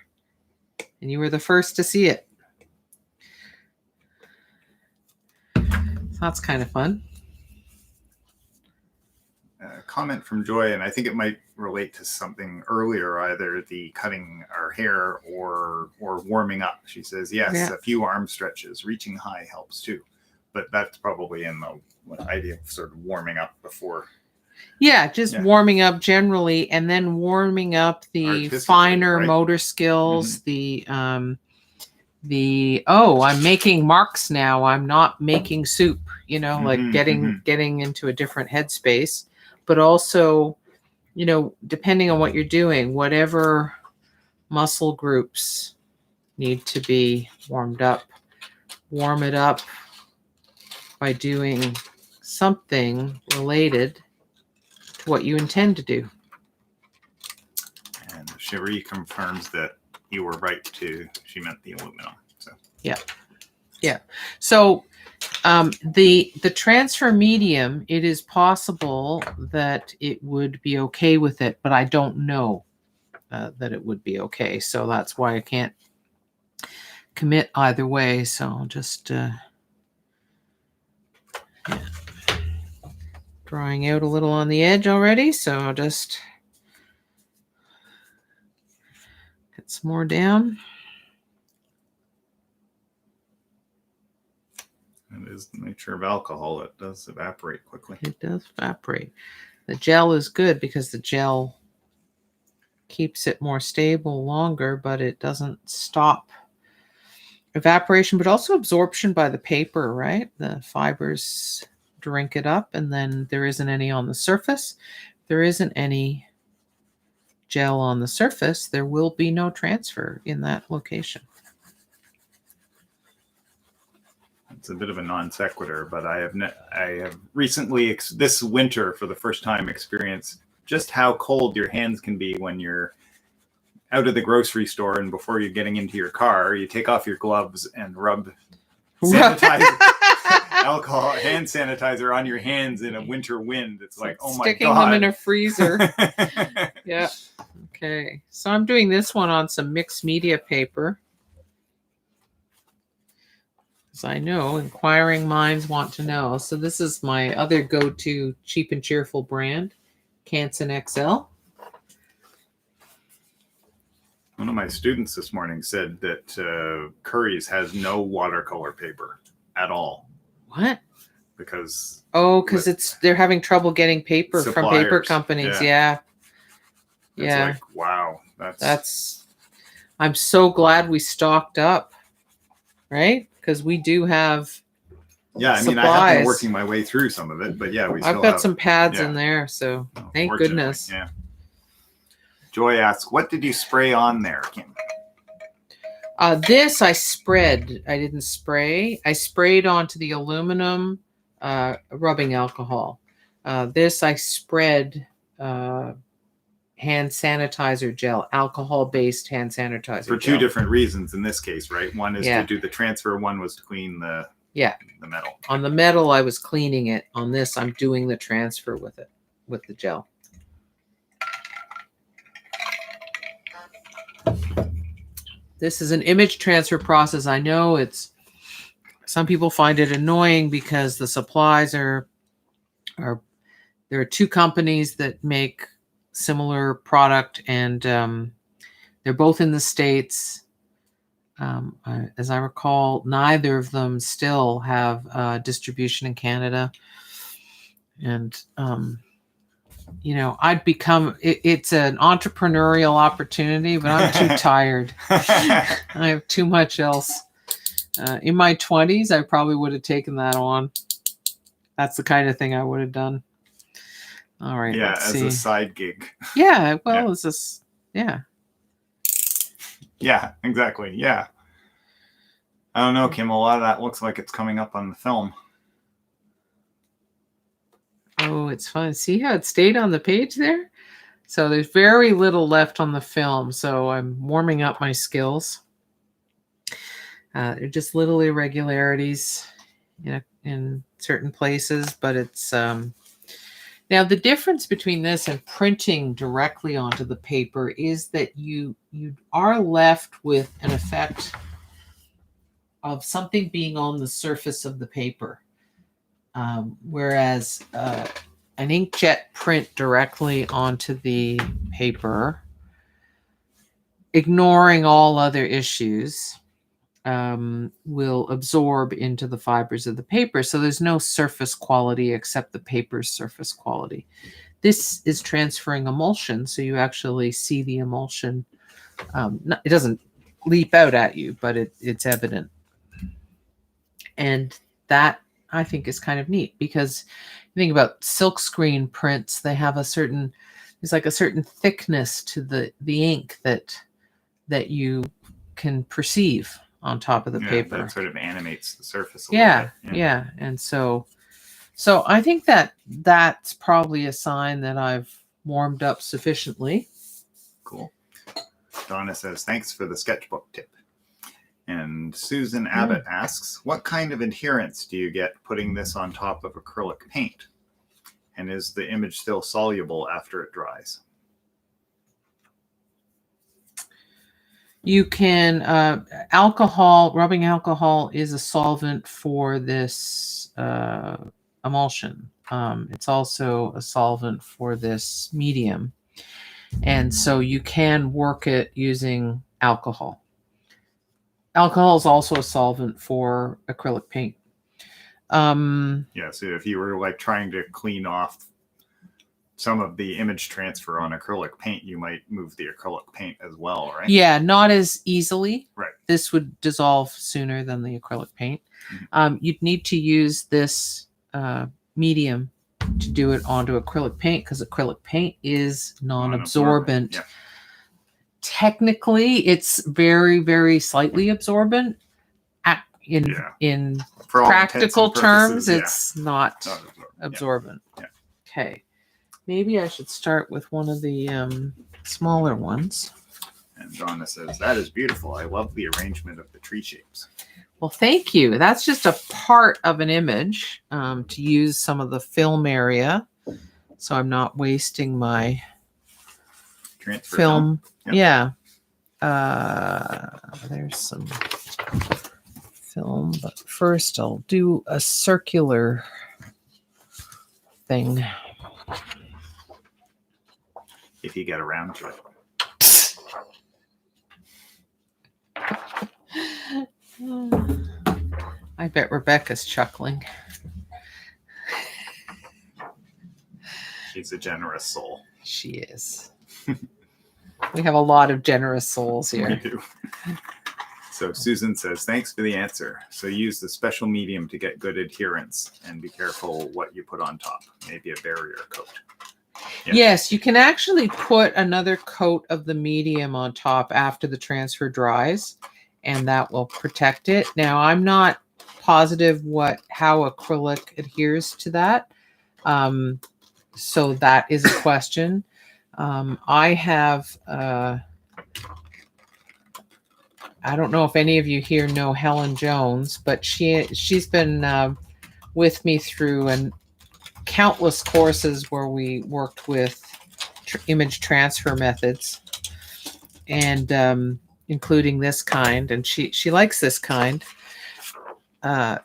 A: and you were the first to see it. So that's kind of fun.
B: Comment from Joy, and I think it might relate to something earlier, either the cutting our hair or warming up. She says, yes, a few arm stretches, reaching high helps too. But that's probably in the idea of sort of warming up before.
A: Yeah, just warming up generally, and then warming up the finer motor skills, mm-hmm. I'm making marks now, I'm not making soup, mm-hmm, like getting into a different headspace. But also, depending on what you're doing, whatever muscle groups need to be warmed up, warm it up by doing something related to what you intend to do.
B: And Cherie confirms that you were right too. She meant the aluminum. So
A: yeah. So the transfer medium, it is possible that it would be okay with it, but I don't know that it would be okay. So that's why I can't commit either way. So I'll just drawing out a little on the edge already. So I'll just get some more down.
B: It is the nature of alcohol. It does evaporate quickly.
A: It does evaporate. The gel is good because the gel keeps it more stable longer, but it doesn't stop evaporation, but also absorption by the paper, right? The fibers drink it up, and then there isn't any on the surface. There isn't any gel on the surface. There will be no transfer in that location.
B: It's a bit of a non sequitur, but I have recently, this winter, for the first time, experienced just how cold your hands can be when you're out of the grocery store, and before you're getting into your car, you take off your gloves and rub sanitizer, alcohol, hand sanitizer on your hands in a winter wind. It's like, oh my God.
A: Sticking them in a freezer. Yeah. Okay. So I'm doing this one on some mixed media paper. because I know inquiring minds want to know. So this is my other go-to cheap and cheerful brand, Canson XL.
B: One of my students this morning said that Curry's has no watercolor paper at all.
A: What?
B: Because
A: they're having trouble getting paper from paper companies. Yeah.
B: It's like, wow.
A: That's I'm so glad we stocked up, right? Because we do have
B: I mean, I have been working my way through some of it, but
A: I've got some pads in there, so thank goodness.
B: Yeah. Joy asks, what did you spray on there, Kim?
A: This I spread. I didn't spray. I sprayed onto the aluminum rubbing alcohol. This I spread hand sanitizer gel, alcohol-based hand sanitizer
B: for two different reasons in this case, right? One is to do the transfer, one was to clean the metal.
A: On the metal, I was cleaning it. On this, I'm doing the transfer with it, with the gel. This is an image transfer process. I know some people find it annoying because the supplies there are two companies that make similar product, and they're both in the States. As I recall, neither of them still have distribution in Canada. And, I'd become, it's an entrepreneurial opportunity, but I'm too tired. I have too much else. In my 20s, I probably would have taken that on. That's the kind of thing I would have done. All right.
B: Yeah, as a side gig.
A: Yeah, well, it's just,
B: Yeah, exactly. Yeah. I don't know, Kim. A lot of that looks like it's coming up on the film.
A: Oh, it's fun. See how it stayed on the page there? So there's very little left on the film. So I'm warming up my skills. They're just little irregularities in certain places, but it's now the difference between this and printing directly onto the paper is that you are left with an effect of something being on the surface of the paper, whereas an inkjet print directly onto the paper, ignoring all other issues, will absorb into the fibers of the paper. So there's no surface quality except the paper's surface quality. This is transferring emulsion, so you actually see the emulsion. It doesn't leap out at you, but it's evident. And that, I think, is kind of neat, because you think about silkscreen prints, they have there's like a certain thickness to the ink that you can perceive on top of the paper.
B: That sort of animates the surface a little bit.
A: Yeah. And so I think that's probably a sign that I've warmed up sufficiently.
B: Cool. Donna says, thanks for the sketchbook tip. And Susan Abbott asks, what kind of adherence do you get putting this on top of acrylic paint? And is the image still soluble after it dries?
A: You can, rubbing alcohol is a solvent for this emulsion. It's also a solvent for this medium. And so you can work it using alcohol. Alcohol is also a solvent for acrylic paint.
B: So if you were like trying to clean off some of the image transfer on acrylic paint, you might move the acrylic paint as well, right?
A: Yeah, not as easily.
B: Right.
A: This would dissolve sooner than the acrylic paint. Mm-hmm. You'd need to use this medium to do it onto acrylic paint, because acrylic paint is non-absorbent. Yeah. Technically, it's very, very slightly absorbent. In practical terms, it's not absorbent.
B: Yeah.
A: Okay. Maybe I should start with one of the smaller ones.
B: And Donna says, that is beautiful. I love the arrangement of the tree shapes.
A: Well, thank you. That's just a part of an image to use some of the film area, so I'm not wasting my
B: transfer
A: film. Yep. Yeah. There's some film, but first I'll do a circular thing.
B: If you get around to it.
A: I bet Rebecca's chuckling.
B: She's a generous soul.
A: She is. We have a lot of generous souls here.
B: We do. So Susan says, thanks for the answer. So use the special medium to get good adherence and be careful what you put on top. Maybe a barrier coat. Yeah.
A: Yes, you can actually put another coat of the medium on top after the transfer dries, and that will protect it. Now, I'm not positive how acrylic adheres to that. So that is a question. I have, I don't know if any of you here know Helen Jones, but she's been with me through countless courses where we worked with image transfer methods, and including this kind. And she likes this kind, but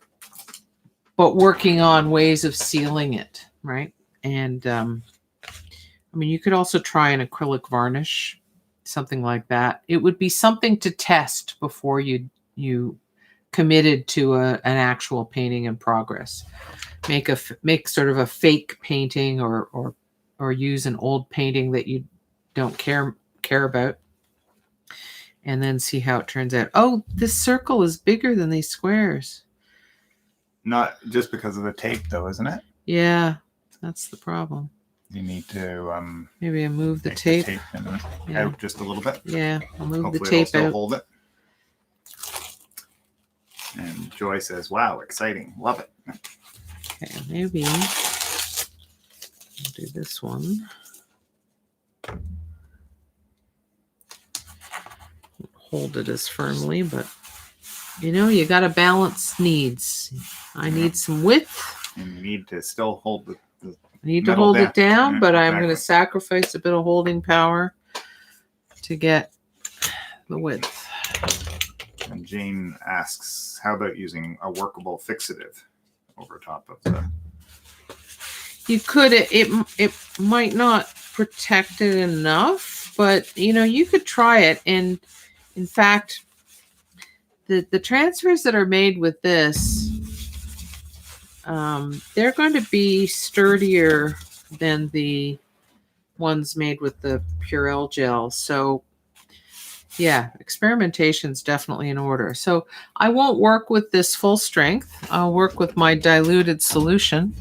A: working on ways of sealing it, right? And I mean, you could also try an acrylic varnish, something like that. It would be something to test before you committed to an actual painting in progress. Make sort of a fake painting, or use an old painting that you don't care about, and then see how it turns out. Oh, this circle is bigger than these squares.
B: Not just because of the tape, though, isn't it?
A: Yeah, that's the problem.
B: You need to
A: maybe I move the tape
B: out just a little bit.
A: Yeah, I'll move
B: Hopefully
A: the tape
B: it'll still
A: out.
B: Hold it. And Joy says, "Wow, exciting! Love it."
A: Okay, maybe I'll do this one. Hold it as firmly, but you got to balance needs. I need some width.
B: And you need to still hold the
A: I need to hold it down,
B: yeah,
A: but
B: exactly.
A: I'm going to sacrifice a bit of holding power to get the width.
B: And Jane asks, how about using a workable fixative over top of the...
A: You could, it might not protect it enough, but you could try it. And in fact, the transfers that are made with this, they're going to be sturdier than the ones made with the Purell gel. So yeah, experimentation's definitely in order. So I won't work with this full strength. I'll work with my diluted solution,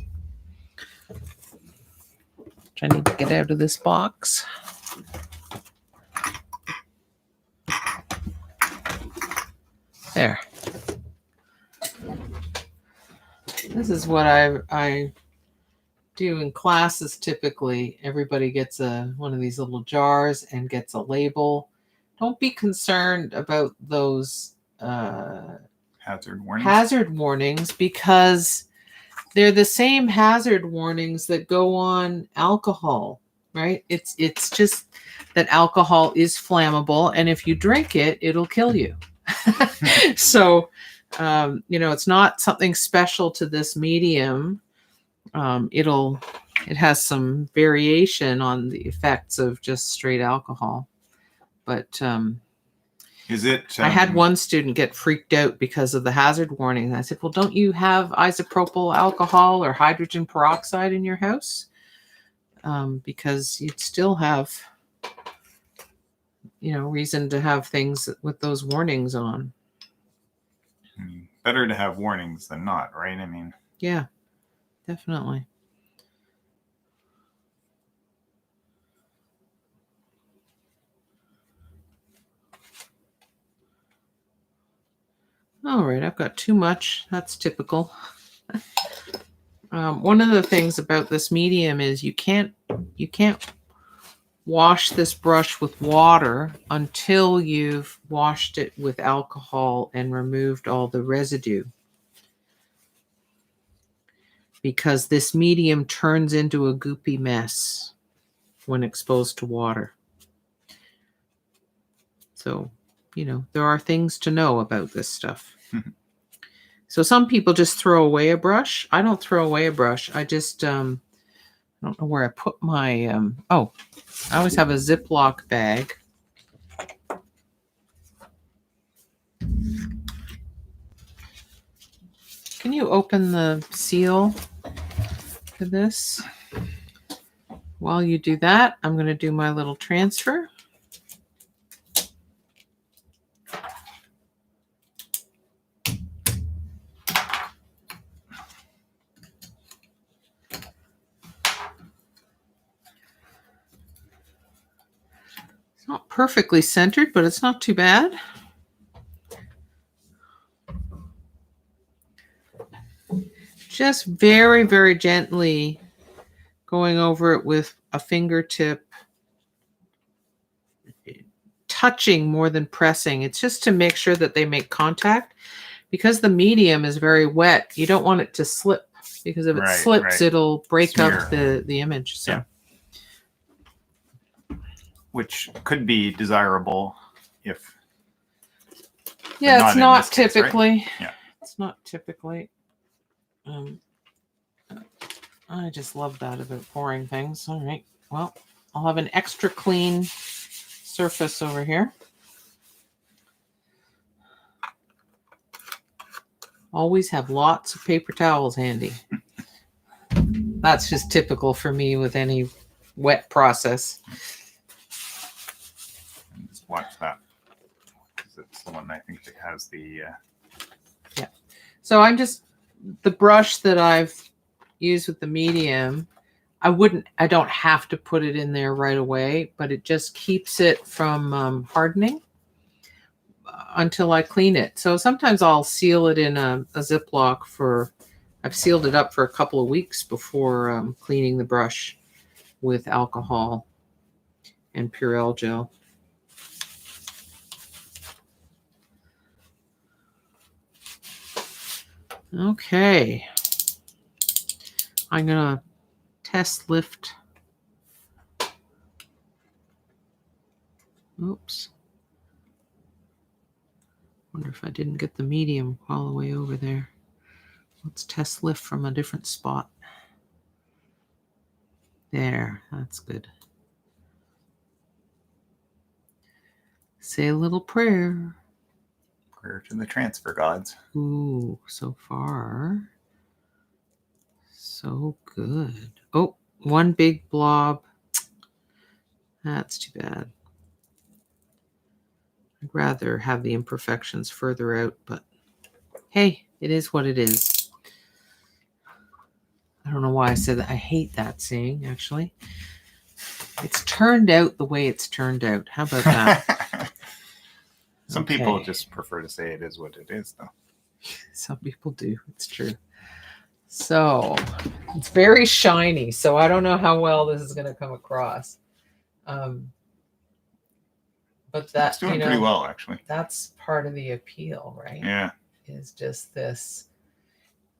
A: which I need to get out of this box. There. This is what I do in classes typically. Everybody gets one of these little jars and gets a label. Don't be concerned about those
B: hazard
A: warnings, because they're the same hazard warnings that go on alcohol, right? It's just that alcohol is flammable, and if you drink it, it'll kill you. So, it's not something special to this medium. It has some variation on the effects of just straight alcohol. But
B: is it?
A: I had one student get freaked out because of the hazard warning. I said, well, don't you have isopropyl alcohol or hydrogen peroxide in your house? Because you'd still have, reason to have things with those warnings on.
B: Better to have warnings than not, right? I mean,
A: yeah, definitely. All right, I've got too much. That's typical. One of the things about this medium is you can't wash this brush with water until you've washed it with alcohol and removed all the residue, because this medium turns into a goopy mess when exposed to water. So, there are things to know about this stuff. So some people just throw away a brush. I don't throw away a brush. I just, I don't know where I put my, I always have a Ziploc bag. Can you open the seal for this? While you do that, I'm going to do my little transfer. It's not perfectly centered, but it's not too bad. Just very, very gently going over it with a fingertip, touching more than pressing. It's just to make sure that they make contact. Because the medium is very wet, you don't want it to slip, because if it slips, it'll break up the image. So, which
B: could be desirable if.
A: Yeah, it's not typically. Case, right? Yeah, it's not typically. I just love that about pouring things. All right. Well, I'll have an extra clean surface over here. Always have lots of paper towels handy. That's just typical for me with any wet process.
B: And just watch that. It's the one I think that has the...
A: Yeah. So I'm just... The brush that I've used with the medium, I don't have to put it in there right away, but it just keeps it from hardening until I clean it. So sometimes I'll seal it in a Ziploc I've sealed it up for a couple of weeks before cleaning the brush with alcohol and Purell gel. Okay. I'm going to test lift. Oops. Wonder if I didn't get the medium all the way over there. Let's test lift from a different spot. There, that's good. Say a little prayer.
B: Prayer to the transfer gods.
A: Ooh, so far, so good. Oh, one big blob. That's too bad. I'd rather have the imperfections further out, but hey, it is what it is. I don't know why I said that. I hate that saying, actually. It's turned out the way it's turned out. How about that?
B: Some people just prefer to say it is what it is, though.
A: Some people do. It's true. So it's very shiny. So I don't know how well this is going to come across. But that's
B: doing pretty well, actually.
A: That's part of the appeal, right?
B: Yeah.
A: Is just this.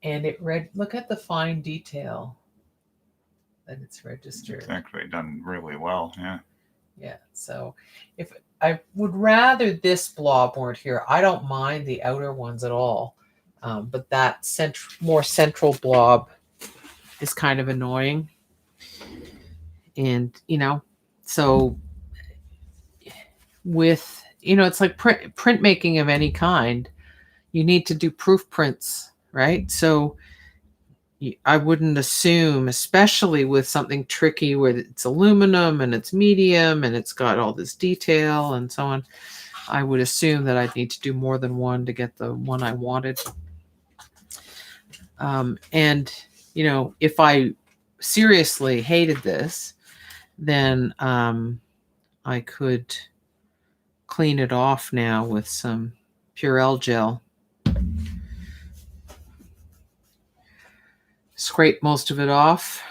A: And look at the fine detail that it's registered.
B: It's actually done really well. Yeah.
A: Yeah. So if I would rather this blob weren't here, I don't mind the outer ones at all. But that more central blob is kind of annoying. And, so with, it's like printmaking of any kind, you need to do proof prints, right? So I wouldn't assume, especially with something tricky where it's aluminum and it's medium and it's got all this detail and so on, I would assume that I'd need to do more than one to get the one I wanted. And, if I seriously hated this, then I could clean it off now with some Purell gel. Scrape most of it off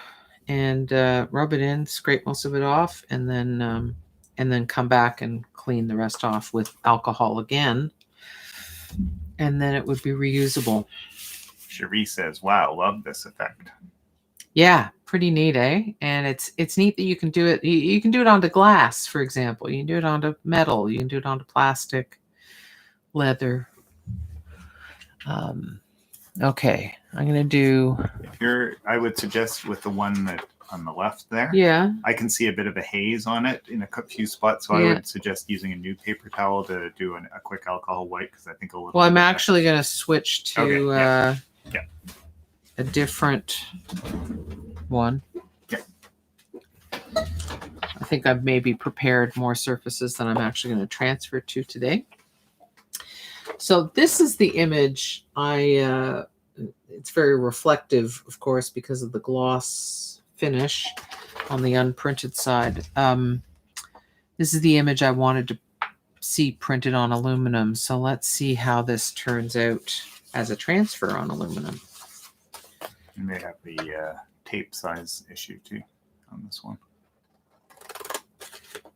A: and rub it in, scrape most of it off, and then come back and clean the rest off with alcohol again. And then it would be reusable.
B: Cherie says, wow, love this effect.
A: Yeah, pretty neat, eh? And it's neat that you can do it. You can do it onto glass, for example. You can do it onto metal. You can do it onto plastic, leather. Okay, I'm going to do...
B: I would suggest with the one that on the left there.
A: Yeah.
B: I can see a bit of a haze on it in a few spots, so I would suggest using a new paper towel to do a quick alcohol wipe, because I think a little...
A: Well, I'm actually going to switch to a different one.
B: Yeah.
A: I think I've maybe prepared more surfaces than I'm actually going to transfer to today. So this is the image. It's very reflective, of course, because of the gloss finish on the unprinted side. This is the image I wanted to see printed on aluminum. So let's see how this turns out as a transfer on aluminum.
B: You may have the tape size issue too on this one.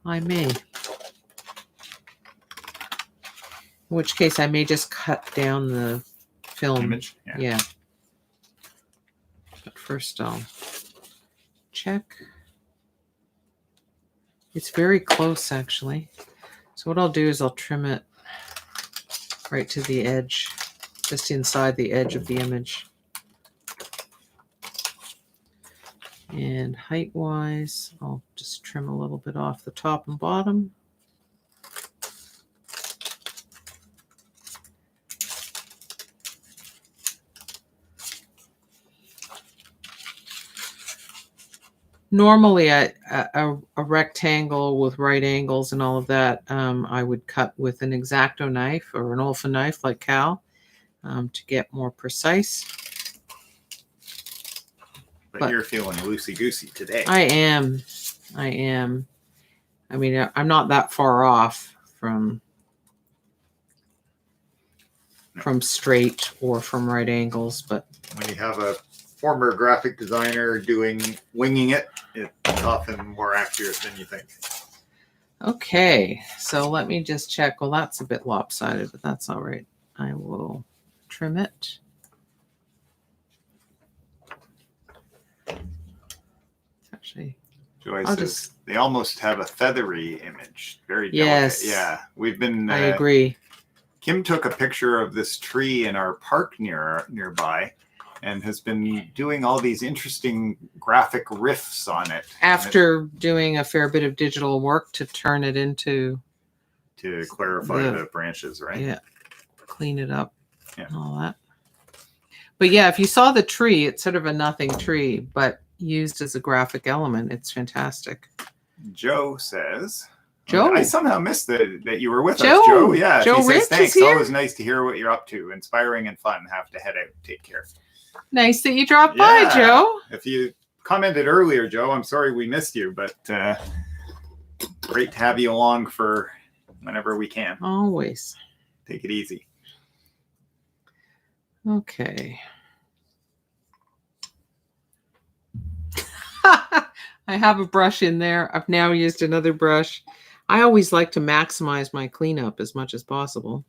A: I may. In which case I may just cut down the film.
B: Image?
A: Yeah. But first I'll check. It's very close actually. So what I'll do is I'll trim it right to the edge, just inside the edge of the image. And height-wise, I'll just trim a little bit off the top and bottom. Normally, a rectangle with right angles and all of that, I would cut with an X-Acto knife or an Olfa knife like Cal to get more precise.
B: But you're feeling loosey-goosey today.
A: I am. I mean, I'm not that far off from straight or from right angles, but
B: when you have a former graphic designer winging it, it's often more accurate than you think.
A: Okay, so let me just check. Well, that's a bit lopsided, but that's all right. I will trim it. Actually,
B: Joy says they almost have a feathery image. Very delicate.
A: Yes.
B: Yeah, we've been.
A: I agree.
B: Kim took a picture of this tree in our park nearby, and has been doing all these interesting graphic riffs on it.
A: After doing a fair bit of digital work to turn it into...
B: To clarify the branches, right?
A: Yeah. Clean it up and all that. But yeah, if you saw the tree, it's sort of a nothing tree, but used as a graphic element, it's fantastic.
B: Joe says...
A: Joe.
B: I somehow missed that you were with us, Joe. Yeah,
A: Joe
B: he says,
A: Rich
B: thanks.
A: is here?
B: Always nice to hear what you're up to. Inspiring and fun. Have to head out. Take care.
A: Nice that you dropped by, Joe.
B: If you commented earlier, Joe, I'm sorry we missed you, but great to have you along for whenever we can.
A: Always.
B: Take it easy.
A: Okay. I have a brush in there. I've now used another brush. I always like to maximize my cleanup as much as possible,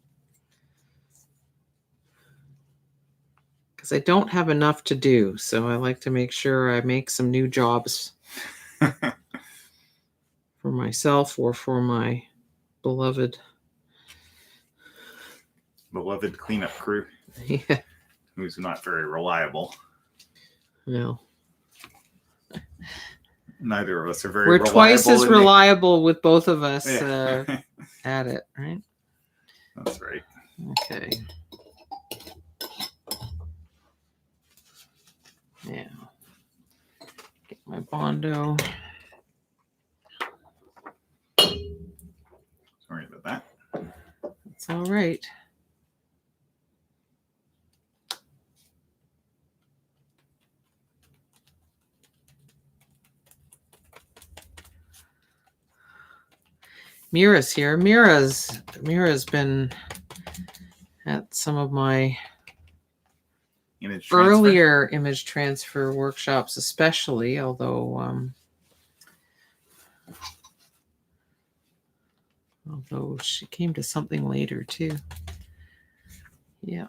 A: because I don't have enough to do. So I like to make sure I make some new jobs for myself or for my beloved
B: cleanup crew.
A: Yeah.
B: Who's not very reliable.
A: No.
B: Neither of us are very
A: We're
B: reliable.
A: twice as reliable with both of us at it, right?
B: That's right.
A: Okay. Now, get my Bondo.
B: Sorry about that.
A: That's all right. Mira's here. Mira's been at some of my earlier image transfer workshops, especially, although she came to something later too. Yeah.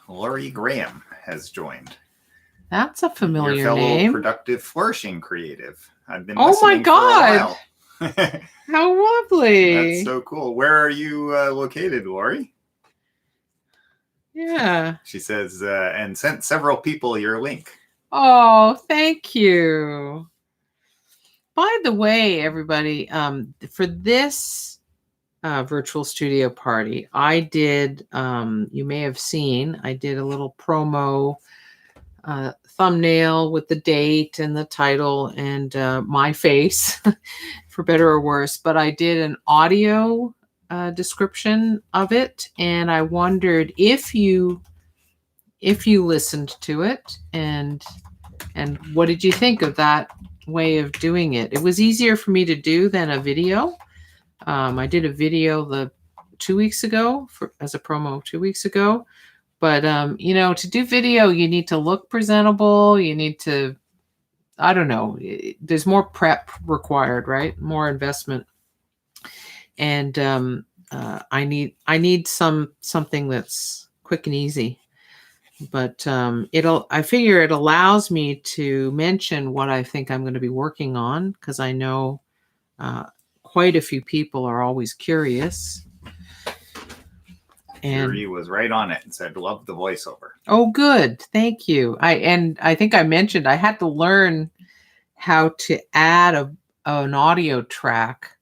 B: Laurie Graham has joined.
A: That's a familiar
B: Your fellow
A: name.
B: Productive Flourishing creative. I've been
A: Oh my God.
B: For a
A: How lovely.
B: That's so cool. Where are you located, Lori?
A: Yeah.
B: She says, and sent several people your link.
A: Oh, thank you. By the way, everybody, for this virtual studio party, I did, you may have seen, I did a little promo thumbnail with the date and the title and my face, for better or worse. But I did an audio description of it, and I wondered if you listened to it, and what did you think of that way of doing it? It was easier for me to do than a video. I did a video 2 weeks ago as a promo 2 weeks ago. But, to do video, you need to look presentable. You need to, I don't know, there's more prep required, right? More investment. And I need something that's quick and easy. But I figure it allows me to mention what I think I'm going to be working on, because I know quite a few people are always curious. And
B: he was right on it and said, "Love the voiceover."
A: Oh, good. Thank you. I think I mentioned I had to learn how to add an audio track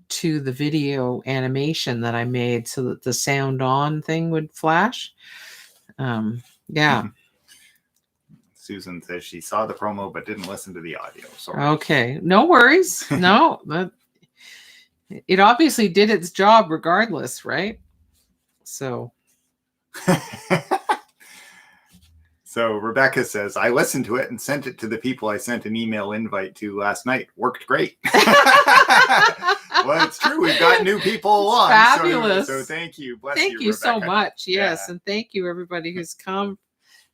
A: to the video animation that I made so that the sound on thing would flash. Yeah.
B: Susan says she saw the promo but didn't listen to the audio. Sorry.
A: Okay. No worries. No, it obviously did its job regardless, right? So
B: Rebecca says, I listened to it and sent it to the people I sent an email invite to last night. Worked great. Well, it's true. We've got new people along.
A: Fabulous.
B: So thank you.
A: Thank you
B: Rebecca.
A: so much. Yes. Yeah. And thank you everybody who's come.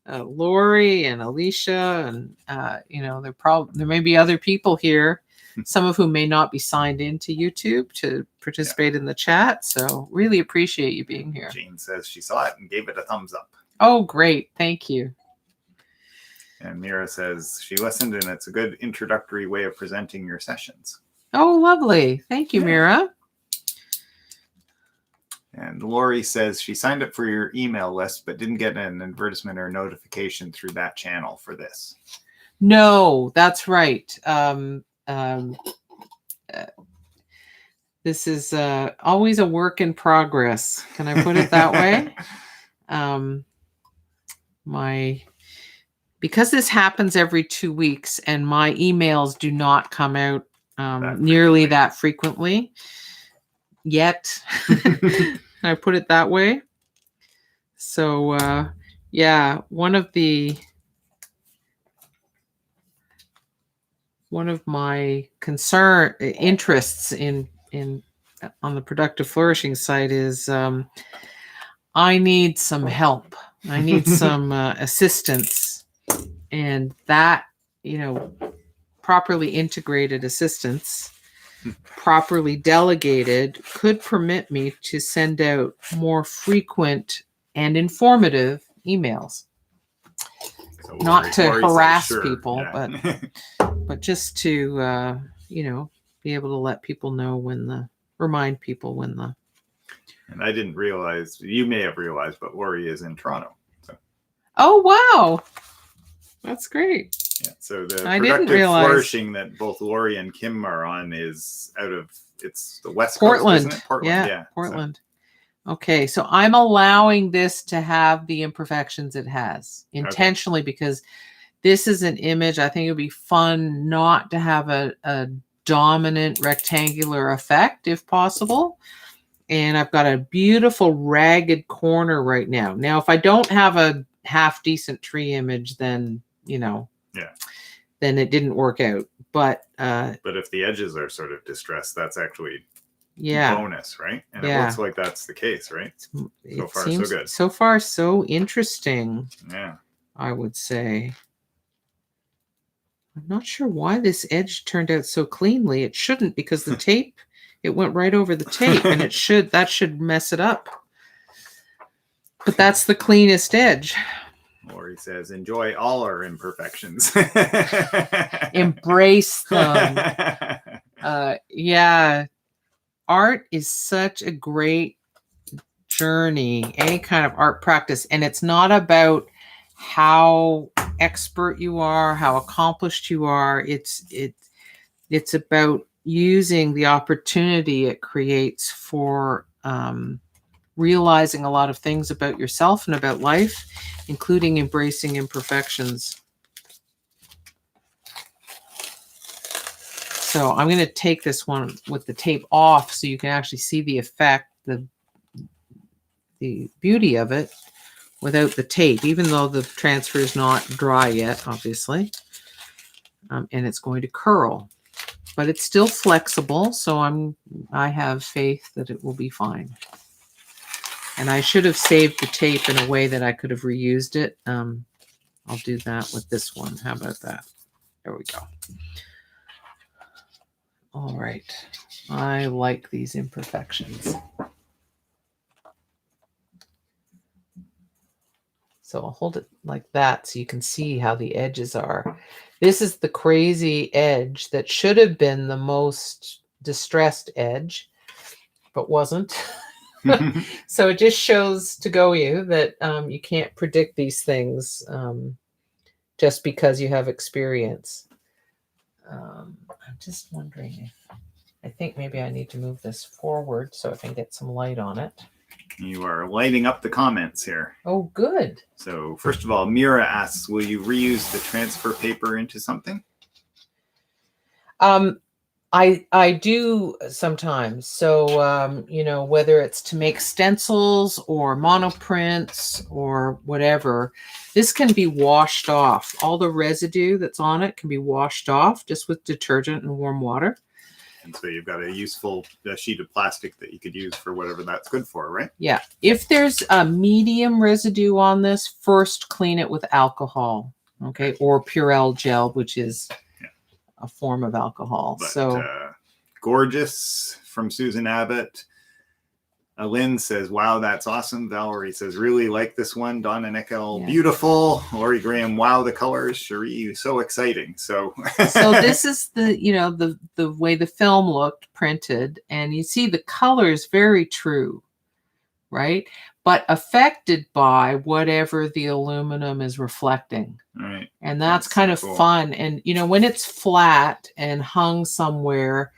A: Lori and Alicia, and there may be other people here, some of whom may not be signed into YouTube to participate in the chat. So really appreciate you being here.
B: Jane says she saw it and gave it a thumbs up.
A: Oh, great. Thank you.
B: And Mira says she listened and it's a good introductory way of presenting your sessions.
A: Oh, lovely. Thank you, Mira.
B: And Lori says she signed up for your email list, but didn't get an advertisement or notification through that channel for this.
A: No, that's right. This is always a work in progress. Can I put it that way? Because this happens every 2 weeks and my emails do not come out nearly that frequently yet. I put it that way. So, one of my interests in on the productive flourishing side is I need some help. I need some assistance, and that, properly integrated assistance, properly delegated, could permit me to send out more frequent and informative emails. So not to harass people, but just to, be able to let people know remind people when the.
B: And I didn't realize, you may have realized, but Lori is in Toronto. So.
A: Oh, wow. That's great.
B: Yeah, so the productive flourishing that both Lori and Kim are on is it's the West
A: Portland.
B: Coast, isn't it? Portland. Yeah,
A: Portland. So. Okay, so I'm allowing this to have the imperfections it has intentionally, because this is an image. I think it would be fun not to have a dominant rectangular effect if possible. And I've got a beautiful ragged corner right now. Now, if I don't have a half decent tree image, then, then it didn't work out. But
B: if the edges are sort of distressed, that's actually bonus, right? And it looks like that's the case, right? So far, so good.
A: So far, so interesting.
B: Yeah,
A: I would say. I'm not sure why this edge turned out so cleanly. It shouldn't, because the tape, it went right over the tape, and that should mess it up. But that's the cleanest edge.
B: Lori says, enjoy all our imperfections.
A: Embrace them. Yeah, art is such a great journey, any kind of art practice, and it's not about how expert you are, how accomplished you are. It's about using the opportunity it creates for realizing a lot of things about yourself and about life, including embracing imperfections. So I'm going to take this one with the tape off so you can actually see the effect, the beauty of it without the tape, even though the transfer is not dry yet, obviously. And it's going to curl, but it's still flexible. So I have faith that it will be fine. And I should have saved the tape in a way that I could have reused it. I'll do that with this one. How about that? There we go. All right. I like these imperfections. So I'll hold it like that so you can see how the edges are. This is the crazy edge that should have been the most distressed edge, but wasn't. So it just shows to go you that you can't predict these things just because you have experience. I'm just wondering if, I think maybe I need to move this forward so I can get some light on it.
B: You are lighting up the comments here.
A: Oh, good.
B: So first of all, Mira asks, will you reuse the transfer paper into something?
A: I do sometimes. So, you know, whether it's to make stencils or monoprints or whatever, this can be washed off. All the residue that's on it can be washed off just with detergent and warm water.
B: And so you've got a useful sheet of plastic that you could use for whatever that's good for, right?
A: Yeah. If there's a medium residue on this, first clean it with alcohol, okay? Or Purell gel, which is a form of alcohol.
B: But,
A: so
B: gorgeous from Susan Abbott. Lynn says, wow, that's awesome. Valerie says, really like this one. Donna Nickel, beautiful. Lori Graham, wow, the colors. Cherie, so exciting. So
A: so this is the, you know, the way the film looked printed, and you see the colors very true, right? But affected by whatever the aluminum is reflecting.
B: Right.
A: And that's kind of fun. And, you know, when it's flat and hung somewhere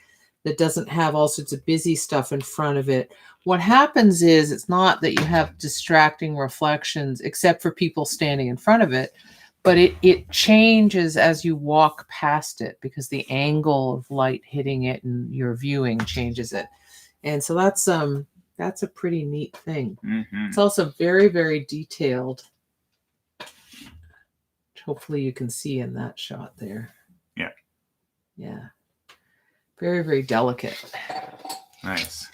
A: that doesn't have all sorts of busy stuff in front of it, what happens is it's not that you have distracting reflections, except for people standing in front of it, but it changes as you walk past it because the angle of light hitting it and your viewing changes it. And so that's a pretty neat thing. Mm-hmm. It's also very, very detailed. Hopefully you can see in that shot there.
B: Yeah.
A: Yeah. Very, very delicate.
B: Nice.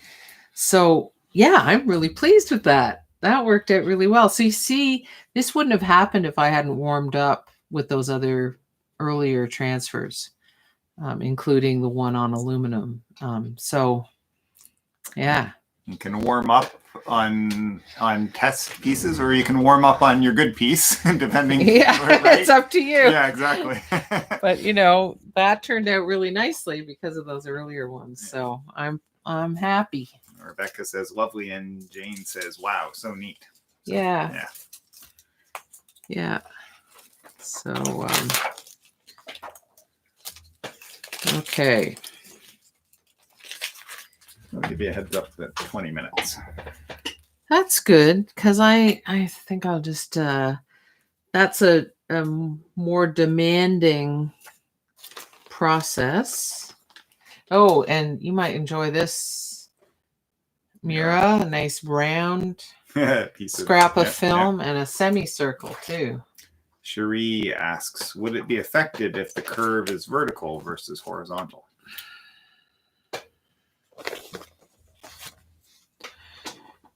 A: So, yeah, I'm really pleased with that. That worked out really well. So you see, this wouldn't have happened if I hadn't warmed up with those other earlier transfers, including the one on aluminum. So, yeah.
B: You can warm up on test pieces, or you can warm up on your good piece, depending.
A: Yeah, right? It's up to you.
B: Yeah, exactly.
A: But you know, that turned out really nicely because of those earlier ones. So I'm happy.
B: Rebecca says lovely, and Jane says, wow, so neat. So,
A: yeah. So okay.
B: I'll give you a heads up that 20 minutes.
A: That's good, because I think I'll just that's a more demanding process. Oh, and you might enjoy this, Mira, a nice round scrap of film and a semicircle too.
B: Cherie asks, would it be affected if the curve is vertical versus horizontal?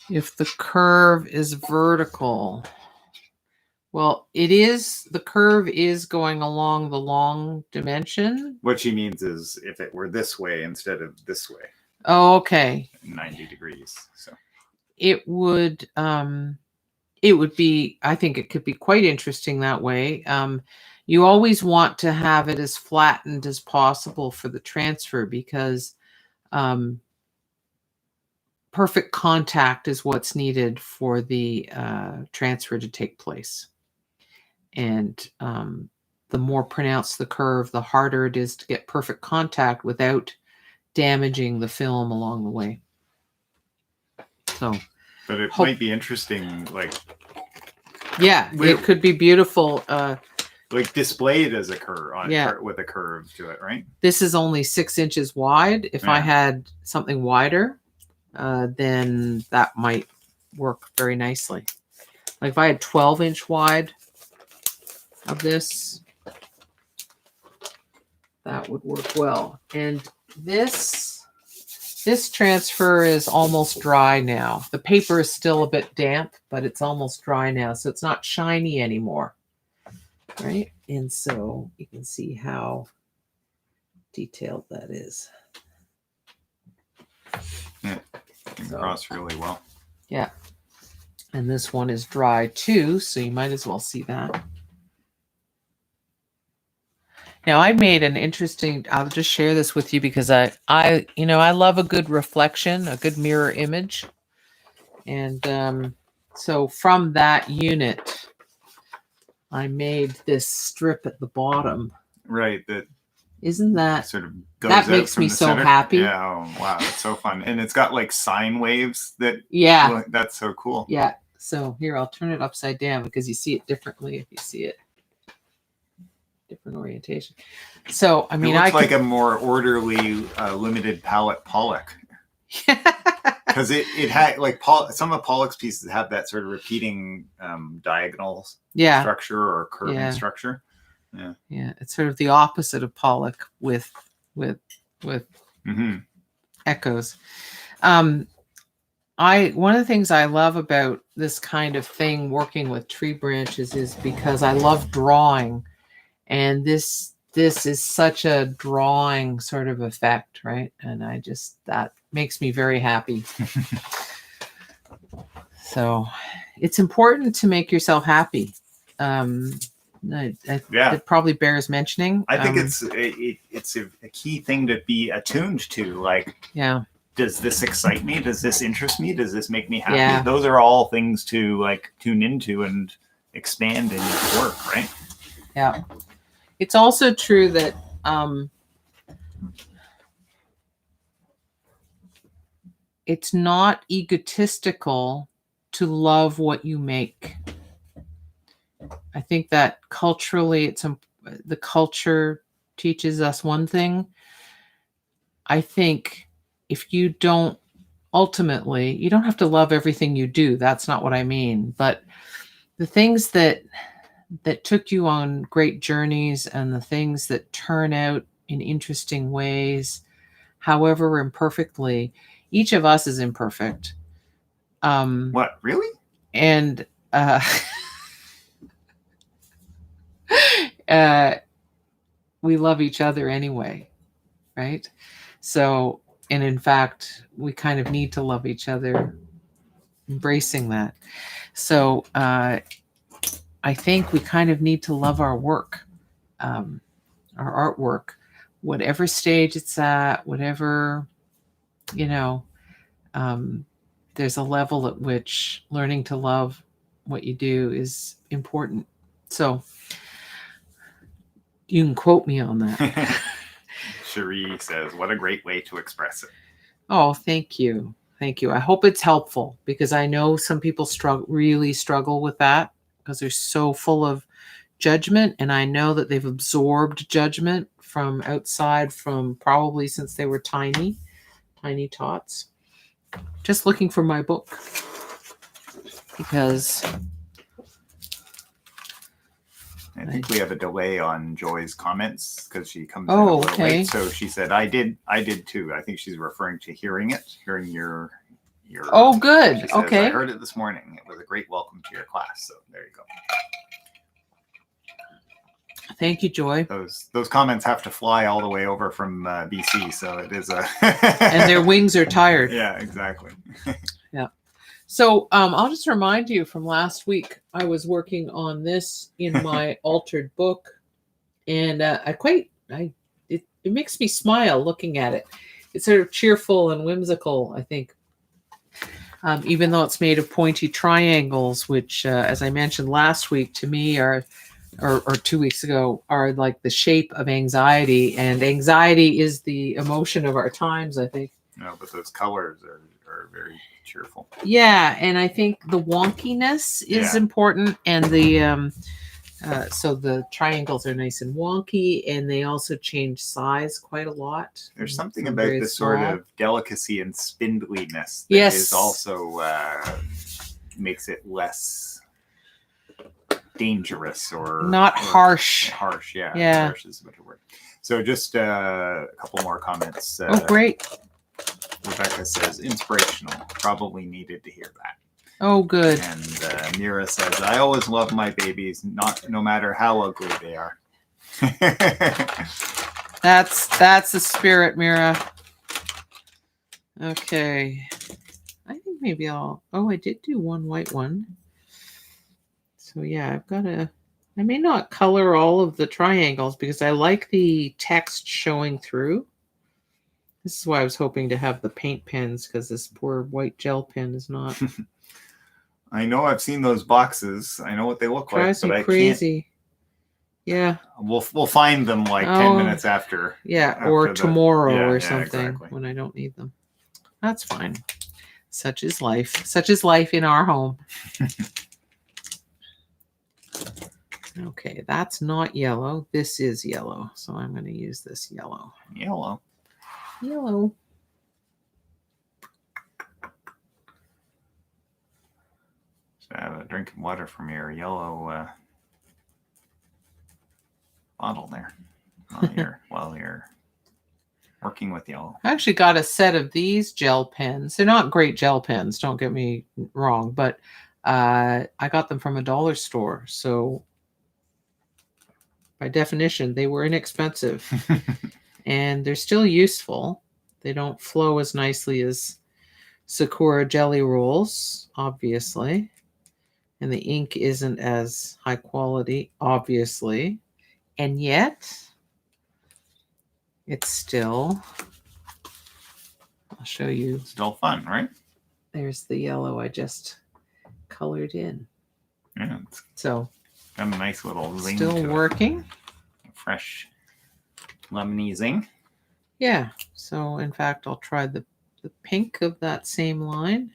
A: If the curve is vertical, well, it is, the curve is going along the long dimension.
B: What she means is if it were this way instead of this way.
A: Oh, okay.
B: 90 degrees. So
A: it would be, I think it could be quite interesting that way. You always want to have it as flattened as possible for the transfer, because perfect contact is what's needed for the transfer to take place. And the more pronounced the curve, the harder it is to get perfect contact without damaging the film along the way. So,
B: but it might be interesting, like,
A: yeah, it could be beautiful.
B: Like displayed as a curve with a curve to it, right?
A: This is only 6 inches wide. If I had something wider, then that might work very nicely. Like if I had 12-inch wide of this, that would work well. And this transfer is almost dry now. The paper is still a bit damp, but it's almost dry now, so it's not shiny anymore, right? And so you can see how detailed that is.
B: Yeah, it came across really well.
A: Yeah. And this one is dry too, so you might as well see that. Now I made an interesting, I'll just share this with you because I love a good reflection, a good mirror image. And so from that unit, I made this strip at the bottom.
B: Right.
A: Isn't that
B: sort of goes
A: that makes me so happy?
B: Yeah. Oh, wow. It's so fun. And it's got like sine waves that.
A: Yeah.
B: Well, that's so cool.
A: Yeah. So here, I'll turn it upside down because you see it differently if you see it. Different orientation. So, I mean,
B: it looks like a more orderly, limited palette Pollock. Because it had like some of Pollock's pieces have that sort of repeating diagonal structure or curving structure. Yeah.
A: Yeah. It's sort of the opposite of Pollock with echoes. One of the things I love about this kind of thing, working with tree branches, is because I love drawing, and this is such a drawing sort of effect, right? And that makes me very happy. So it's important to make yourself happy. It probably bears mentioning.
B: I think it's a key thing to be attuned to. Like, does this excite me? Does this interest me? Does this make me happy?
A: Yeah.
B: Those are all things to like tune into and expand in your work, right?
A: Yeah. It's also true that it's not egotistical to love what you make. I think that culturally, the culture teaches us one thing. I think if you don't, ultimately, you don't have to love everything you do. That's not what I mean. But the things that took you on great journeys, and the things that turn out in interesting ways, however imperfectly, each of us is imperfect.
B: What, really?
A: And we love each other anyway, right? So, and in fact, we kind of need to love each other, embracing that. So I think we kind of need to love our work, our artwork, whatever stage it's at, whatever, there's a level at which learning to love what you do is important. So you can quote me on that.
B: Cherie says, what a great way to express it.
A: Oh, thank you. Thank you. I hope it's helpful, because I know some people really struggle with that because they're so full of judgment. And I know that they've absorbed judgment from outside, from probably since they were tiny tots. Just looking for my book, because
B: I think we have a delay on Joy's comments because she comes in a little late. So she said, I did too. I think she's referring to hearing your.
A: Oh, good.
B: She says,
A: okay.
B: I heard it this morning. It was a great welcome to your class. So there you go.
A: Thank you, Joy.
B: Those comments have to fly all the way over from BC, so it is a.
A: And their wings are tired.
B: Yeah, exactly.
A: Yeah. So I'll just remind you from last week, I was working on this in my altered book. And it makes me smile looking at it. It's sort of cheerful and whimsical, I think. Even though it's made of pointy triangles, which, as I mentioned last week, to me or 2 weeks ago, are like the shape of anxiety. And anxiety is the emotion of our times, I think.
B: No, but those colors are very cheerful.
A: Yeah, and I think the wonkiness is important, and the so the triangles are nice and wonky, and they also change size quite a lot.
B: There's something about this sort of delicacy and spindliness that is also makes it less dangerous or
A: not harsh.
B: Harsh, yeah. Harsh is a better word. So just a couple more comments.
A: Oh, great.
B: Rebecca says, inspirational. Probably needed to hear that.
A: Oh, good.
B: And Mira says, I always love my babies, no matter how ugly they are.
A: That's the spirit, Mira. Okay. I think maybe I did do one white one. So yeah, I may not color all of the triangles because I like the text showing through. This is why I was hoping to have the paint pens, because this poor white gel pen is not.
B: I know I've seen those boxes. I know what they look like, but I
A: crazy. Yeah.
B: We'll find them like 10 minutes after.
A: Yeah, or tomorrow or something when I don't need them. That's fine. Such is life. Such is life in our home. Okay, that's not yellow. This is yellow. So I'm going to use this yellow.
B: Yellow. Just have a drink of water from your yellow bottle there while you're working with yellow.
A: I actually got a set of these gel pens. They're not great gel pens, don't get me wrong, but I got them from a dollar store. So by definition, they were inexpensive. And they're still useful. They don't flow as nicely as Sakura jelly rolls, obviously. And the ink isn't as high quality, obviously. And yet, it's still, I'll show you.
B: Still fun, right?
A: There's the yellow I just colored in.
B: Yeah.
A: So,
B: got a nice little zing
A: still
B: to
A: working.
B: It. Fresh lemony zing.
A: Yeah. So, in fact, I'll try the pink of that same line.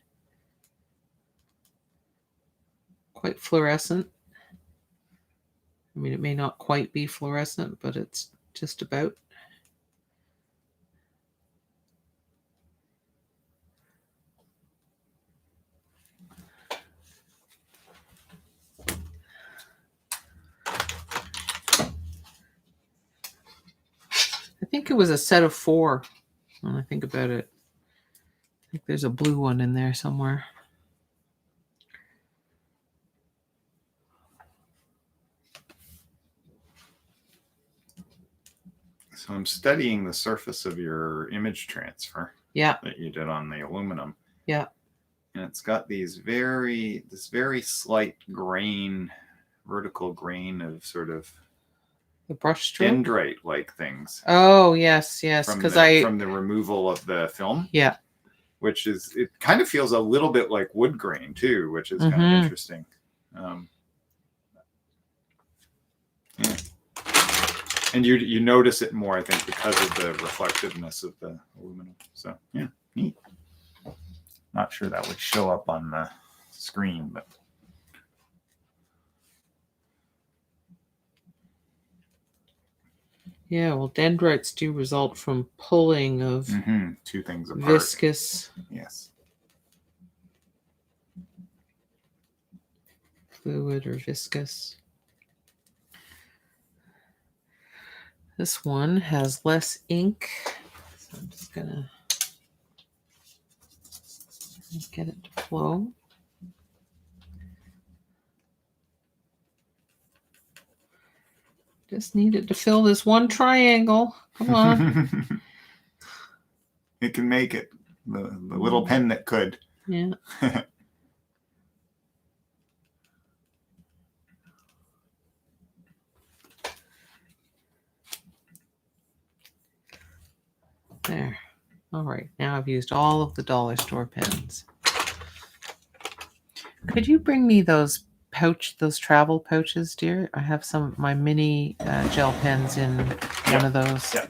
A: Quite fluorescent. I mean, it may not quite be fluorescent, but it's just about. I think it was a set of 4 when I think about it. I think there's a blue one in there somewhere.
B: So I'm studying the surface of your image transfer.
A: Yeah.
B: That you did on the aluminum.
A: Yeah.
B: And it's got this very slight grain, vertical grain of sort of
A: the brush stroke,
B: dendrite-like things.
A: Oh yes, because
B: from the removal of the film.
A: Yeah.
B: Which is, it kind of feels a little bit like wood grain too, which is kind of interesting. Yeah. And you notice it more, I think, because of the reflectiveness of the aluminum. So yeah, neat. Not sure that would show up on the screen, but.
A: Yeah, well, dendrites do result from pulling of
B: 2 things apart.
A: Viscous.
B: Yes.
A: Fluid or viscous. This one has less ink, so I'm just going to get it to flow. Just needed to fill this one triangle. Come on.
B: It can make it. The little pen that could.
A: Yeah. All right, now I've used all of the dollar store pens. Could you bring me those travel pouches, dear? I have some of my mini gel pens in one of those.
B: Yeah.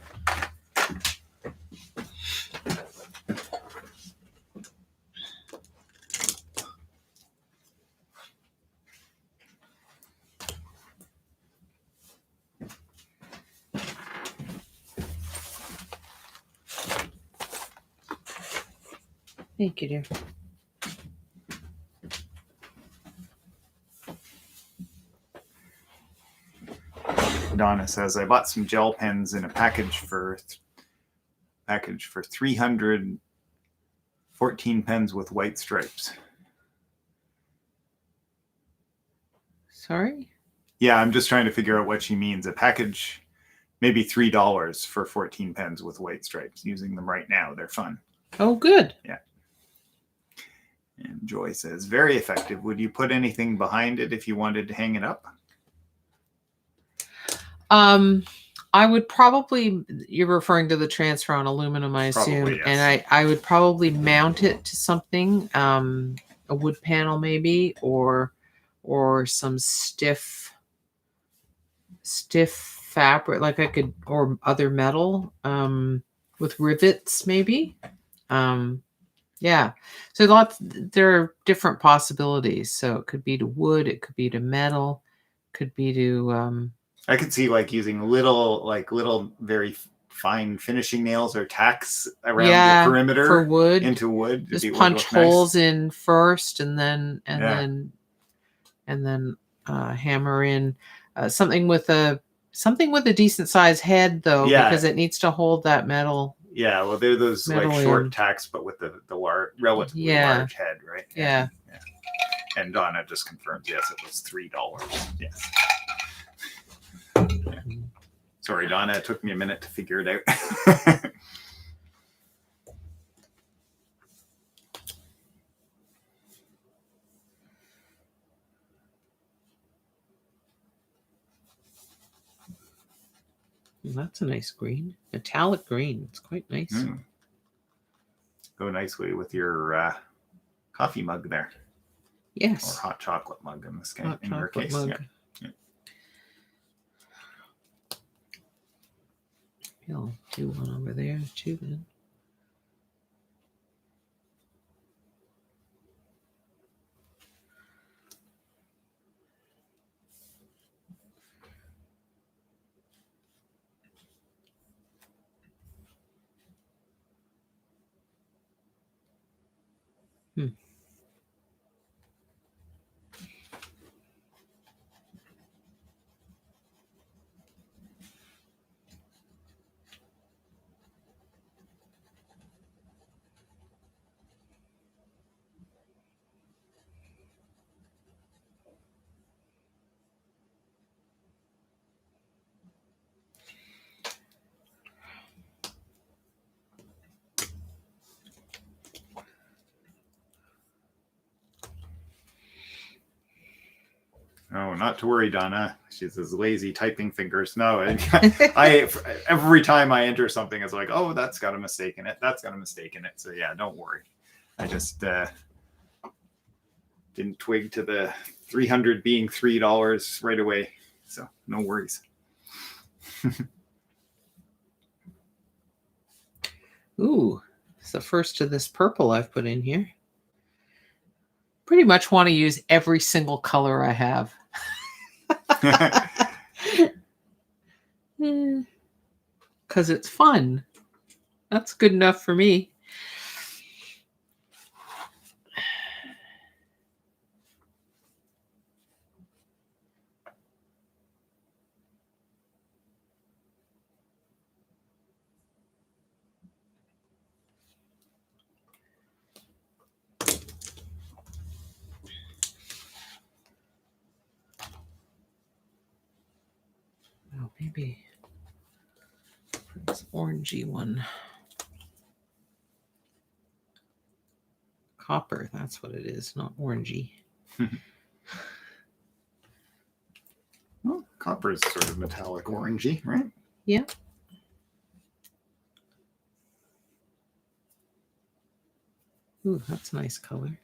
A: Thank you, dear.
B: Donna says, I bought some gel pens in a package for 314 pens with white stripes.
A: Sorry?
B: Yeah, I'm just trying to figure out what she means. A package, maybe $3 for 14 pens with white stripes. Using them right now. They're fun.
A: Oh, good.
B: Yeah. And Joy says, very effective. Would you put anything behind it if you wanted to hang it up?
A: I would probably, you're referring to the transfer on aluminum, I assume.
B: Probably, yes.
A: And I would probably mount it to something, a wood panel maybe, or some stiff fabric, like I could, or other metal, with rivets maybe. Yeah. So there are different possibilities. So it could be to wood, it could be to metal, could be to,
B: I could see like using little very fine finishing nails or tacks around the perimeter
A: for wood,
B: into wood.
A: Just punch holes in first, and then hammer in something with a decent sized head, though, because it needs to hold that metal.
B: Yeah, well, they're those like short tacks, but with the relatively large head, right?
A: Yeah.
B: And Donna just confirms, yes, it was $3. Yes. Yeah. Sorry, Donna, it took me a minute to figure it out.
A: That's a nice green, metallic green. It's quite nice.
B: Go nicely with your coffee mug there.
A: Yes.
B: Or hot chocolate mug in your case.
A: Mug.
B: Yeah.
A: I'll do one over there too then.
B: Oh, not to worry, Donna. She says lazy typing fingers. No, I every time I enter something, it's like, oh, that's got a mistake in it. That's got a mistake in it. So yeah, don't worry. I just didn't twig to the 300 being $3 right away. So no worries.
A: Ooh, it's the first of this purple I've put in here. Pretty much want to use every single color I have. Because it's fun. That's good enough for me. Oh, maybe this orangey one. Copper, that's what it is, not orangey.
B: Well, copper is sort of metallic orangey, right?
A: Yeah. Ooh, that's a nice color.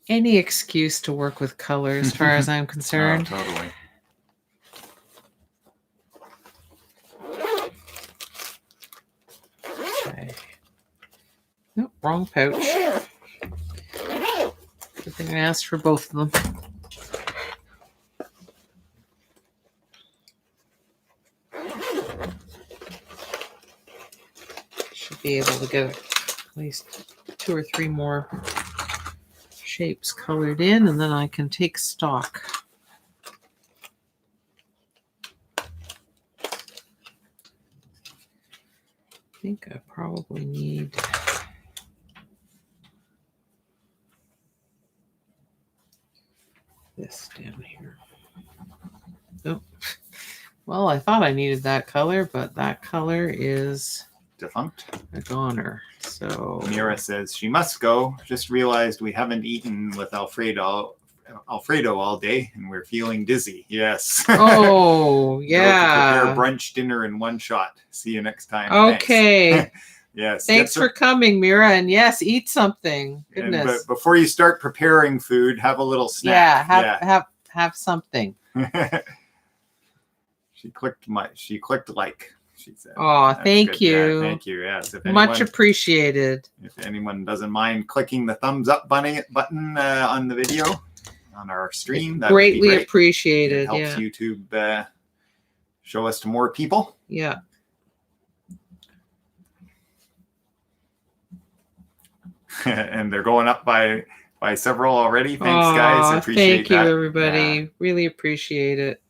A: Any excuse to work with color as far as I'm concerned.
B: Oh, totally.
A: Okay. Nope, wrong pouch. Good thing I asked for both of them. Should be able to get at least 2 or 3 more shapes colored in, and then I can take stock. I think I probably need this down here. Oh, well, I thought I needed that color, but that color is
B: defunct.
A: A goner. So
B: Mira says she must go. Just realized we haven't eaten with Alfredo all day, and we're feeling dizzy. Yes.
A: Oh, yeah.
B: Prepare brunch dinner in one shot. See you next time.
A: Okay.
B: Yes.
A: Thanks for coming, Mira. And yes, eat something. Goodness.
B: But before you start preparing food, have a little snack.
A: Yeah, have something.
B: She clicked like. She said.
A: Oh, thank you.
B: Yeah, thank you. Yes.
A: Much appreciated.
B: If anyone doesn't mind clicking the thumbs up button on the video on our stream, that
A: greatly
B: would be great.
A: Appreciated.
B: It helps YouTube show us to more people.
A: Yeah.
B: And they're going up by several already. Thanks, guys. Appreciate
A: thank you, everybody. Yeah. Really appreciate it.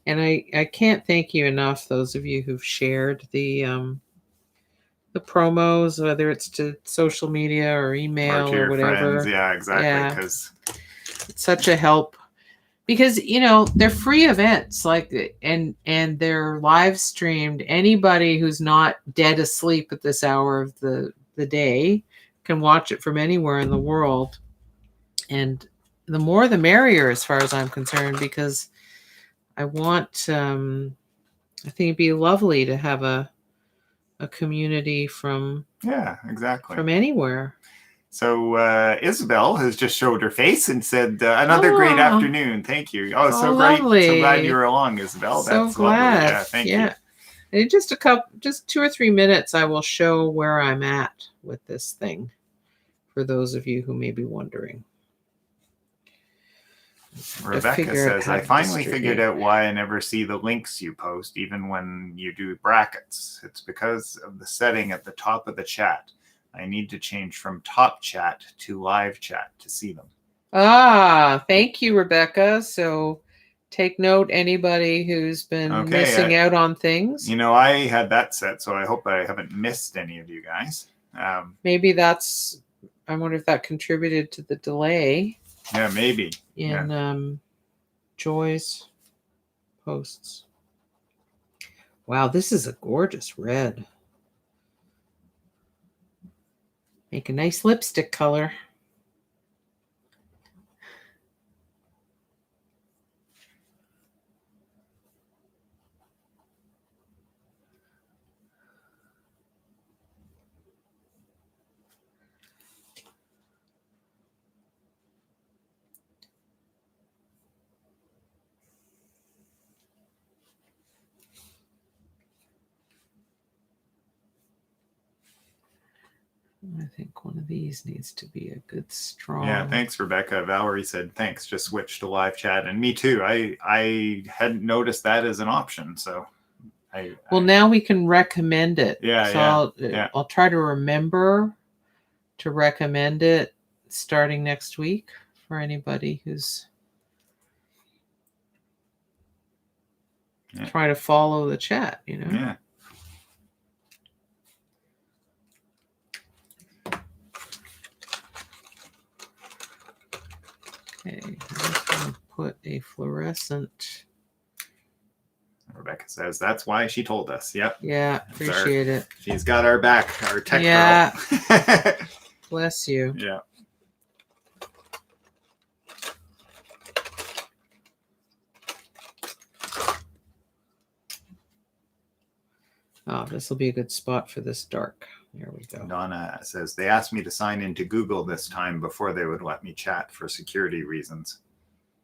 A: And I can't thank you enough, those of you who've shared the promos, whether it's to social media or email or whatever.
B: Friends. Yeah, exactly. Because
A: it's such a help. Because they're free events, and they're live streamed. Anybody who's not dead asleep at this hour of the day can watch it from anywhere in the world. And the more the merrier, as far as I'm concerned, because I want, I think it'd be lovely to have a community from from anywhere.
B: So Isabel has just showed her face and said, another great afternoon. Thank you. Oh, so great.
A: Lovely.
B: So glad you were along, Isabel.
A: So
B: that's
A: glad.
B: Lovely. Yeah, thank you.
A: In just 2 or 3 minutes, I will show where I'm at with this thing for those of you who may be wondering.
B: Rebecca says, I finally figured out why I never see the links you post, even when you do brackets. It's because of the setting at the top of the chat. I need to change from top chat to live chat to see them.
A: Thank you, Rebecca. So take note, anybody who's been missing out on things.
B: I had that set, so I hope I haven't missed any of you guys.
A: Maybe I wonder if that contributed to the delay.
B: Yeah, maybe.
A: In Joy's posts. Wow, this is a gorgeous red. Make a nice lipstick color. I think one of these needs to be a good strong.
B: Yeah, thanks, Rebecca. Valerie said, thanks, just switch to live chat. And me too. I hadn't noticed that as an option. So
A: now we can recommend it.
B: Yeah.
A: So I'll try to remember to recommend it starting next week for anybody who's trying to follow the chat,
B: Yeah.
A: Okay, I'm just going to put a fluorescent.
B: Rebecca says that's why she told us. Yep.
A: Yeah, appreciate it.
B: She's got our back, our tech girl.
A: Bless you.
B: Yeah.
A: Oh, this will be a good spot for this dark. There we go.
B: Donna says, they asked me to sign into Google this time before they would let me chat for security reasons.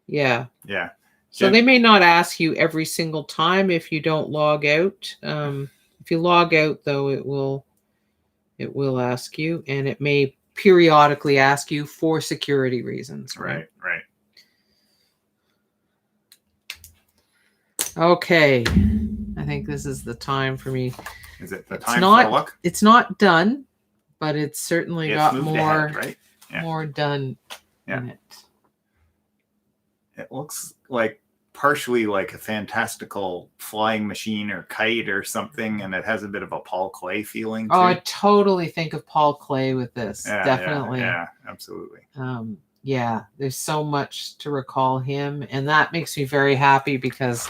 A: Yeah.
B: Yeah.
A: So they may not ask you every single time if you don't log out. If you log out, though, it will ask you, and it may periodically ask you for security reasons.
B: Right.
A: Okay. I think this is the time for me.
B: Is it the time for a look?
A: It's not done, but it's certainly got more,
B: ahead, right?
A: more done in it.
B: It looks like partially like a fantastical flying machine or kite or something, and it has a bit of a Paul Klee feeling too.
A: Oh, I totally think of Paul Klee with this. Definitely.
B: Yeah, absolutely.
A: Yeah, there's so much to recall him, and that makes me very happy because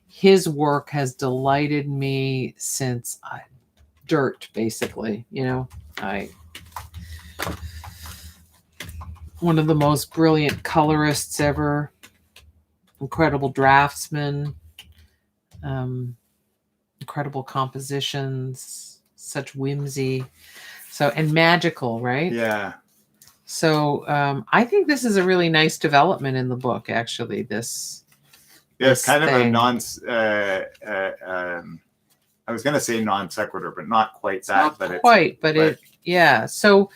A: his work has delighted me since dirt, basically. One of the most brilliant colorists ever, incredible draftsman, incredible compositions, such whimsy, and magical, right?
B: Yeah.
A: So I think this is a really nice development in the book, actually. It's kind of a
B: I was going to say non sequitur, but not quite that.
A: So,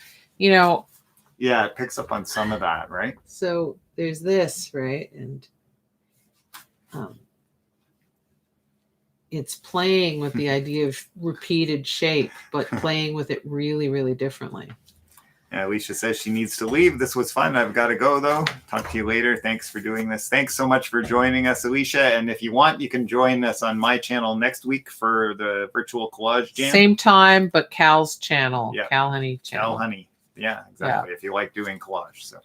B: yeah, it picks up on some of that, right?
A: So there's this, right? And it's playing with the idea of repeated shape, but playing with it really, really differently.
B: Alicia says she needs to leave. This was fun. I've got to go, though. Talk to you later. Thanks for doing this. Thanks so much for joining us, Alicia. And if you want, you can join us on my channel next week for the virtual collage jam.
A: Same time, but Cal's channel.
B: Yeah.
A: Kal Honey channel.
B: Kal Honey. Yeah, exactly. Yeah. If you like doing collage. So.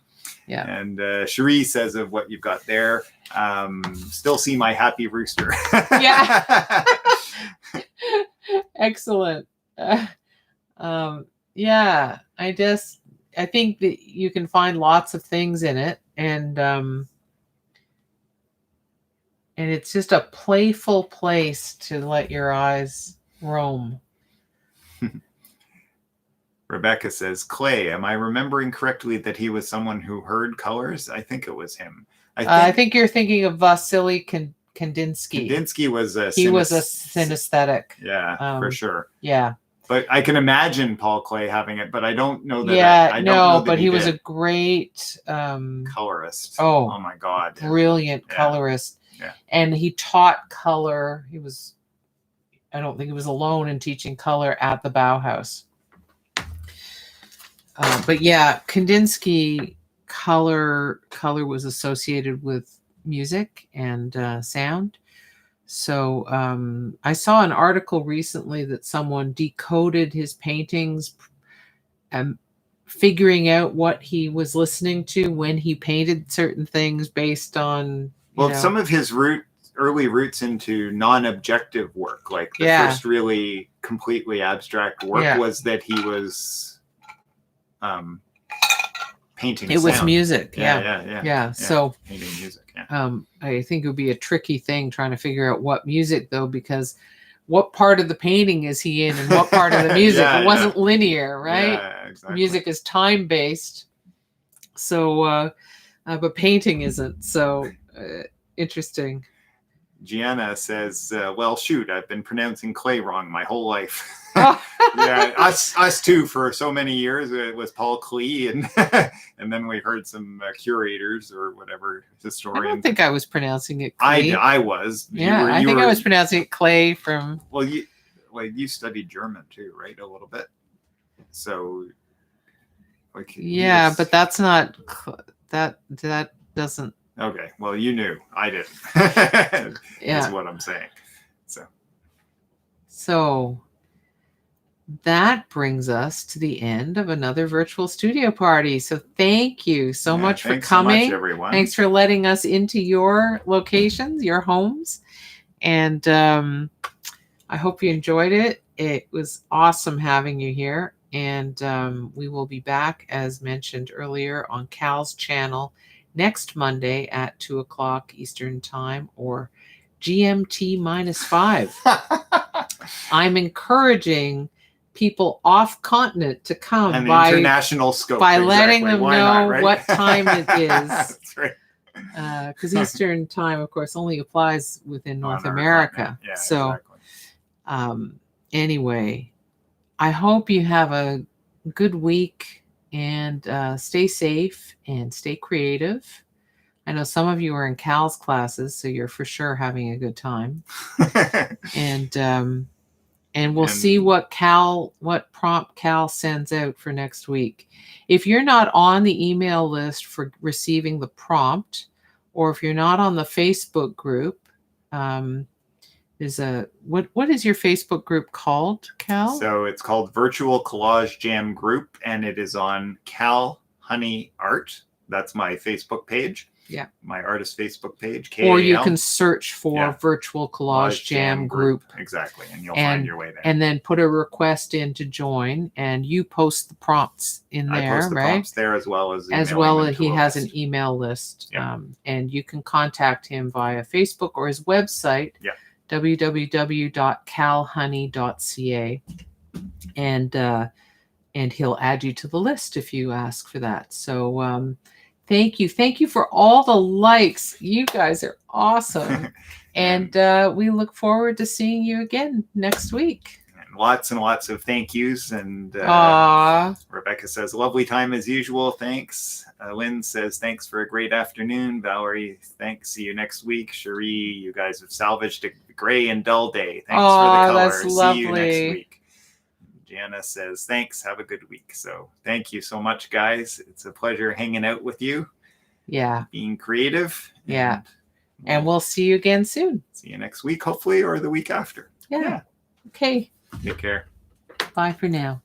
A: Yeah.
B: And Cherie says of what you've got there, still see my happy rooster.
A: Yeah. Excellent. Yeah, I think that you can find lots of things in it, and it's just a playful place to let your eyes roam.
B: Rebecca says, Klee, am I remembering correctly that he was someone who heard colors? I think it was him.
A: I think you're thinking of Vasily Kandinsky.
B: Kandinsky was a
A: synesthetic.
B: Yeah, for sure.
A: Yeah.
B: But I can imagine Paul Klee having it, but I don't know that.
A: Yeah, but he was a great
B: colorist.
A: Oh
B: my God.
A: Brilliant colorist.
B: Yeah.
A: And he taught color. I don't think he was alone in teaching color at the Bauhaus. But yeah, Kandinsky color was associated with music and sound. So I saw an article recently that someone decoded his paintings and figuring out what he was listening to when he painted certain things based on
B: some of his early roots into non-objective work, like the first really completely abstract work was that he was painting.
A: It was music.
B: Yeah.
A: So
B: painting music.
A: I think it would be a tricky thing trying to figure out what music, though, because what part of the painting is he in and what part of the music? It wasn't linear, right?
B: Yeah, exactly.
A: Music is time-based. So, but painting isn't. So interesting.
B: Gianna says, well, shoot, I've been pronouncing Klee wrong my whole life. Yeah, us too for so many years. It was Paul Klee, and then we heard some curators or whatever historians.
A: I don't think I was pronouncing it Klee.
B: I was.
A: Yeah, I think I was pronouncing it Klee from.
B: Well, you studied German too, right? A little bit. So.
A: Yeah, but that's not that doesn't.
B: Okay, well, you knew. I didn't. That's what I'm saying. So that brings us to the end of another virtual studio party. So thank you so much for coming. So much, everyone.
A: Thanks for letting us into your locations, your homes. And I hope you enjoyed it. It was awesome having you here. And we will be back, as mentioned earlier, on Cal's channel next Monday at 2:00 Eastern Time, or GMT -5. I'm encouraging people off continent to come
B: an international scope
A: by letting them know
B: right?
A: what time it is.
B: That's right.
A: Because Eastern time, of course, only applies within North America.
B: Yeah,
A: so
B: exactly.
A: Anyway, I hope you have a good week and stay safe and stay creative. I know some of you are in Cal's classes, so you're for sure having a good time. And we'll see what prompt Cal sends out for next week. If you're not on the email list for receiving the prompt, or if you're not on the Facebook group, what is your Facebook group called, Cal?
B: So it's called Virtual Collage Jam Group, and it is on Kal Honey Art. That's my Facebook page.
A: Yeah.
B: My artist Facebook page.
A: K-A-L. Or you can search for Virtual Collage Jam Group.
B: Exactly. And you'll find your way there.
A: And then put a request in to join, and you post the prompts in there, right? I post the prompts
B: there as well as
A: he has an email list. Yeah. And you can contact him via Facebook or his website, www.calhoney.ca. And he'll add you to the list if you ask for that. So thank you for all the likes. You guys are awesome. And we look forward to seeing you again next week.
B: And lots of thank yous. And Rebecca says, lovely time as usual. Thanks. Lynn says, thanks for a great afternoon. Valerie, thanks. See you next week. Cherie, you guys have salvaged a gray and dull day. Thanks for the color.
A: That's lovely.
B: See you next week. Jana says, thanks. Have a good week. So thank you so much, guys. It's a pleasure hanging out with you.
A: Yeah.
B: Being creative.
A: Yeah. And we'll see you again soon.
B: See you next week, hopefully, or the week after.
A: Yeah. Okay.
B: Take care.
A: Bye for now.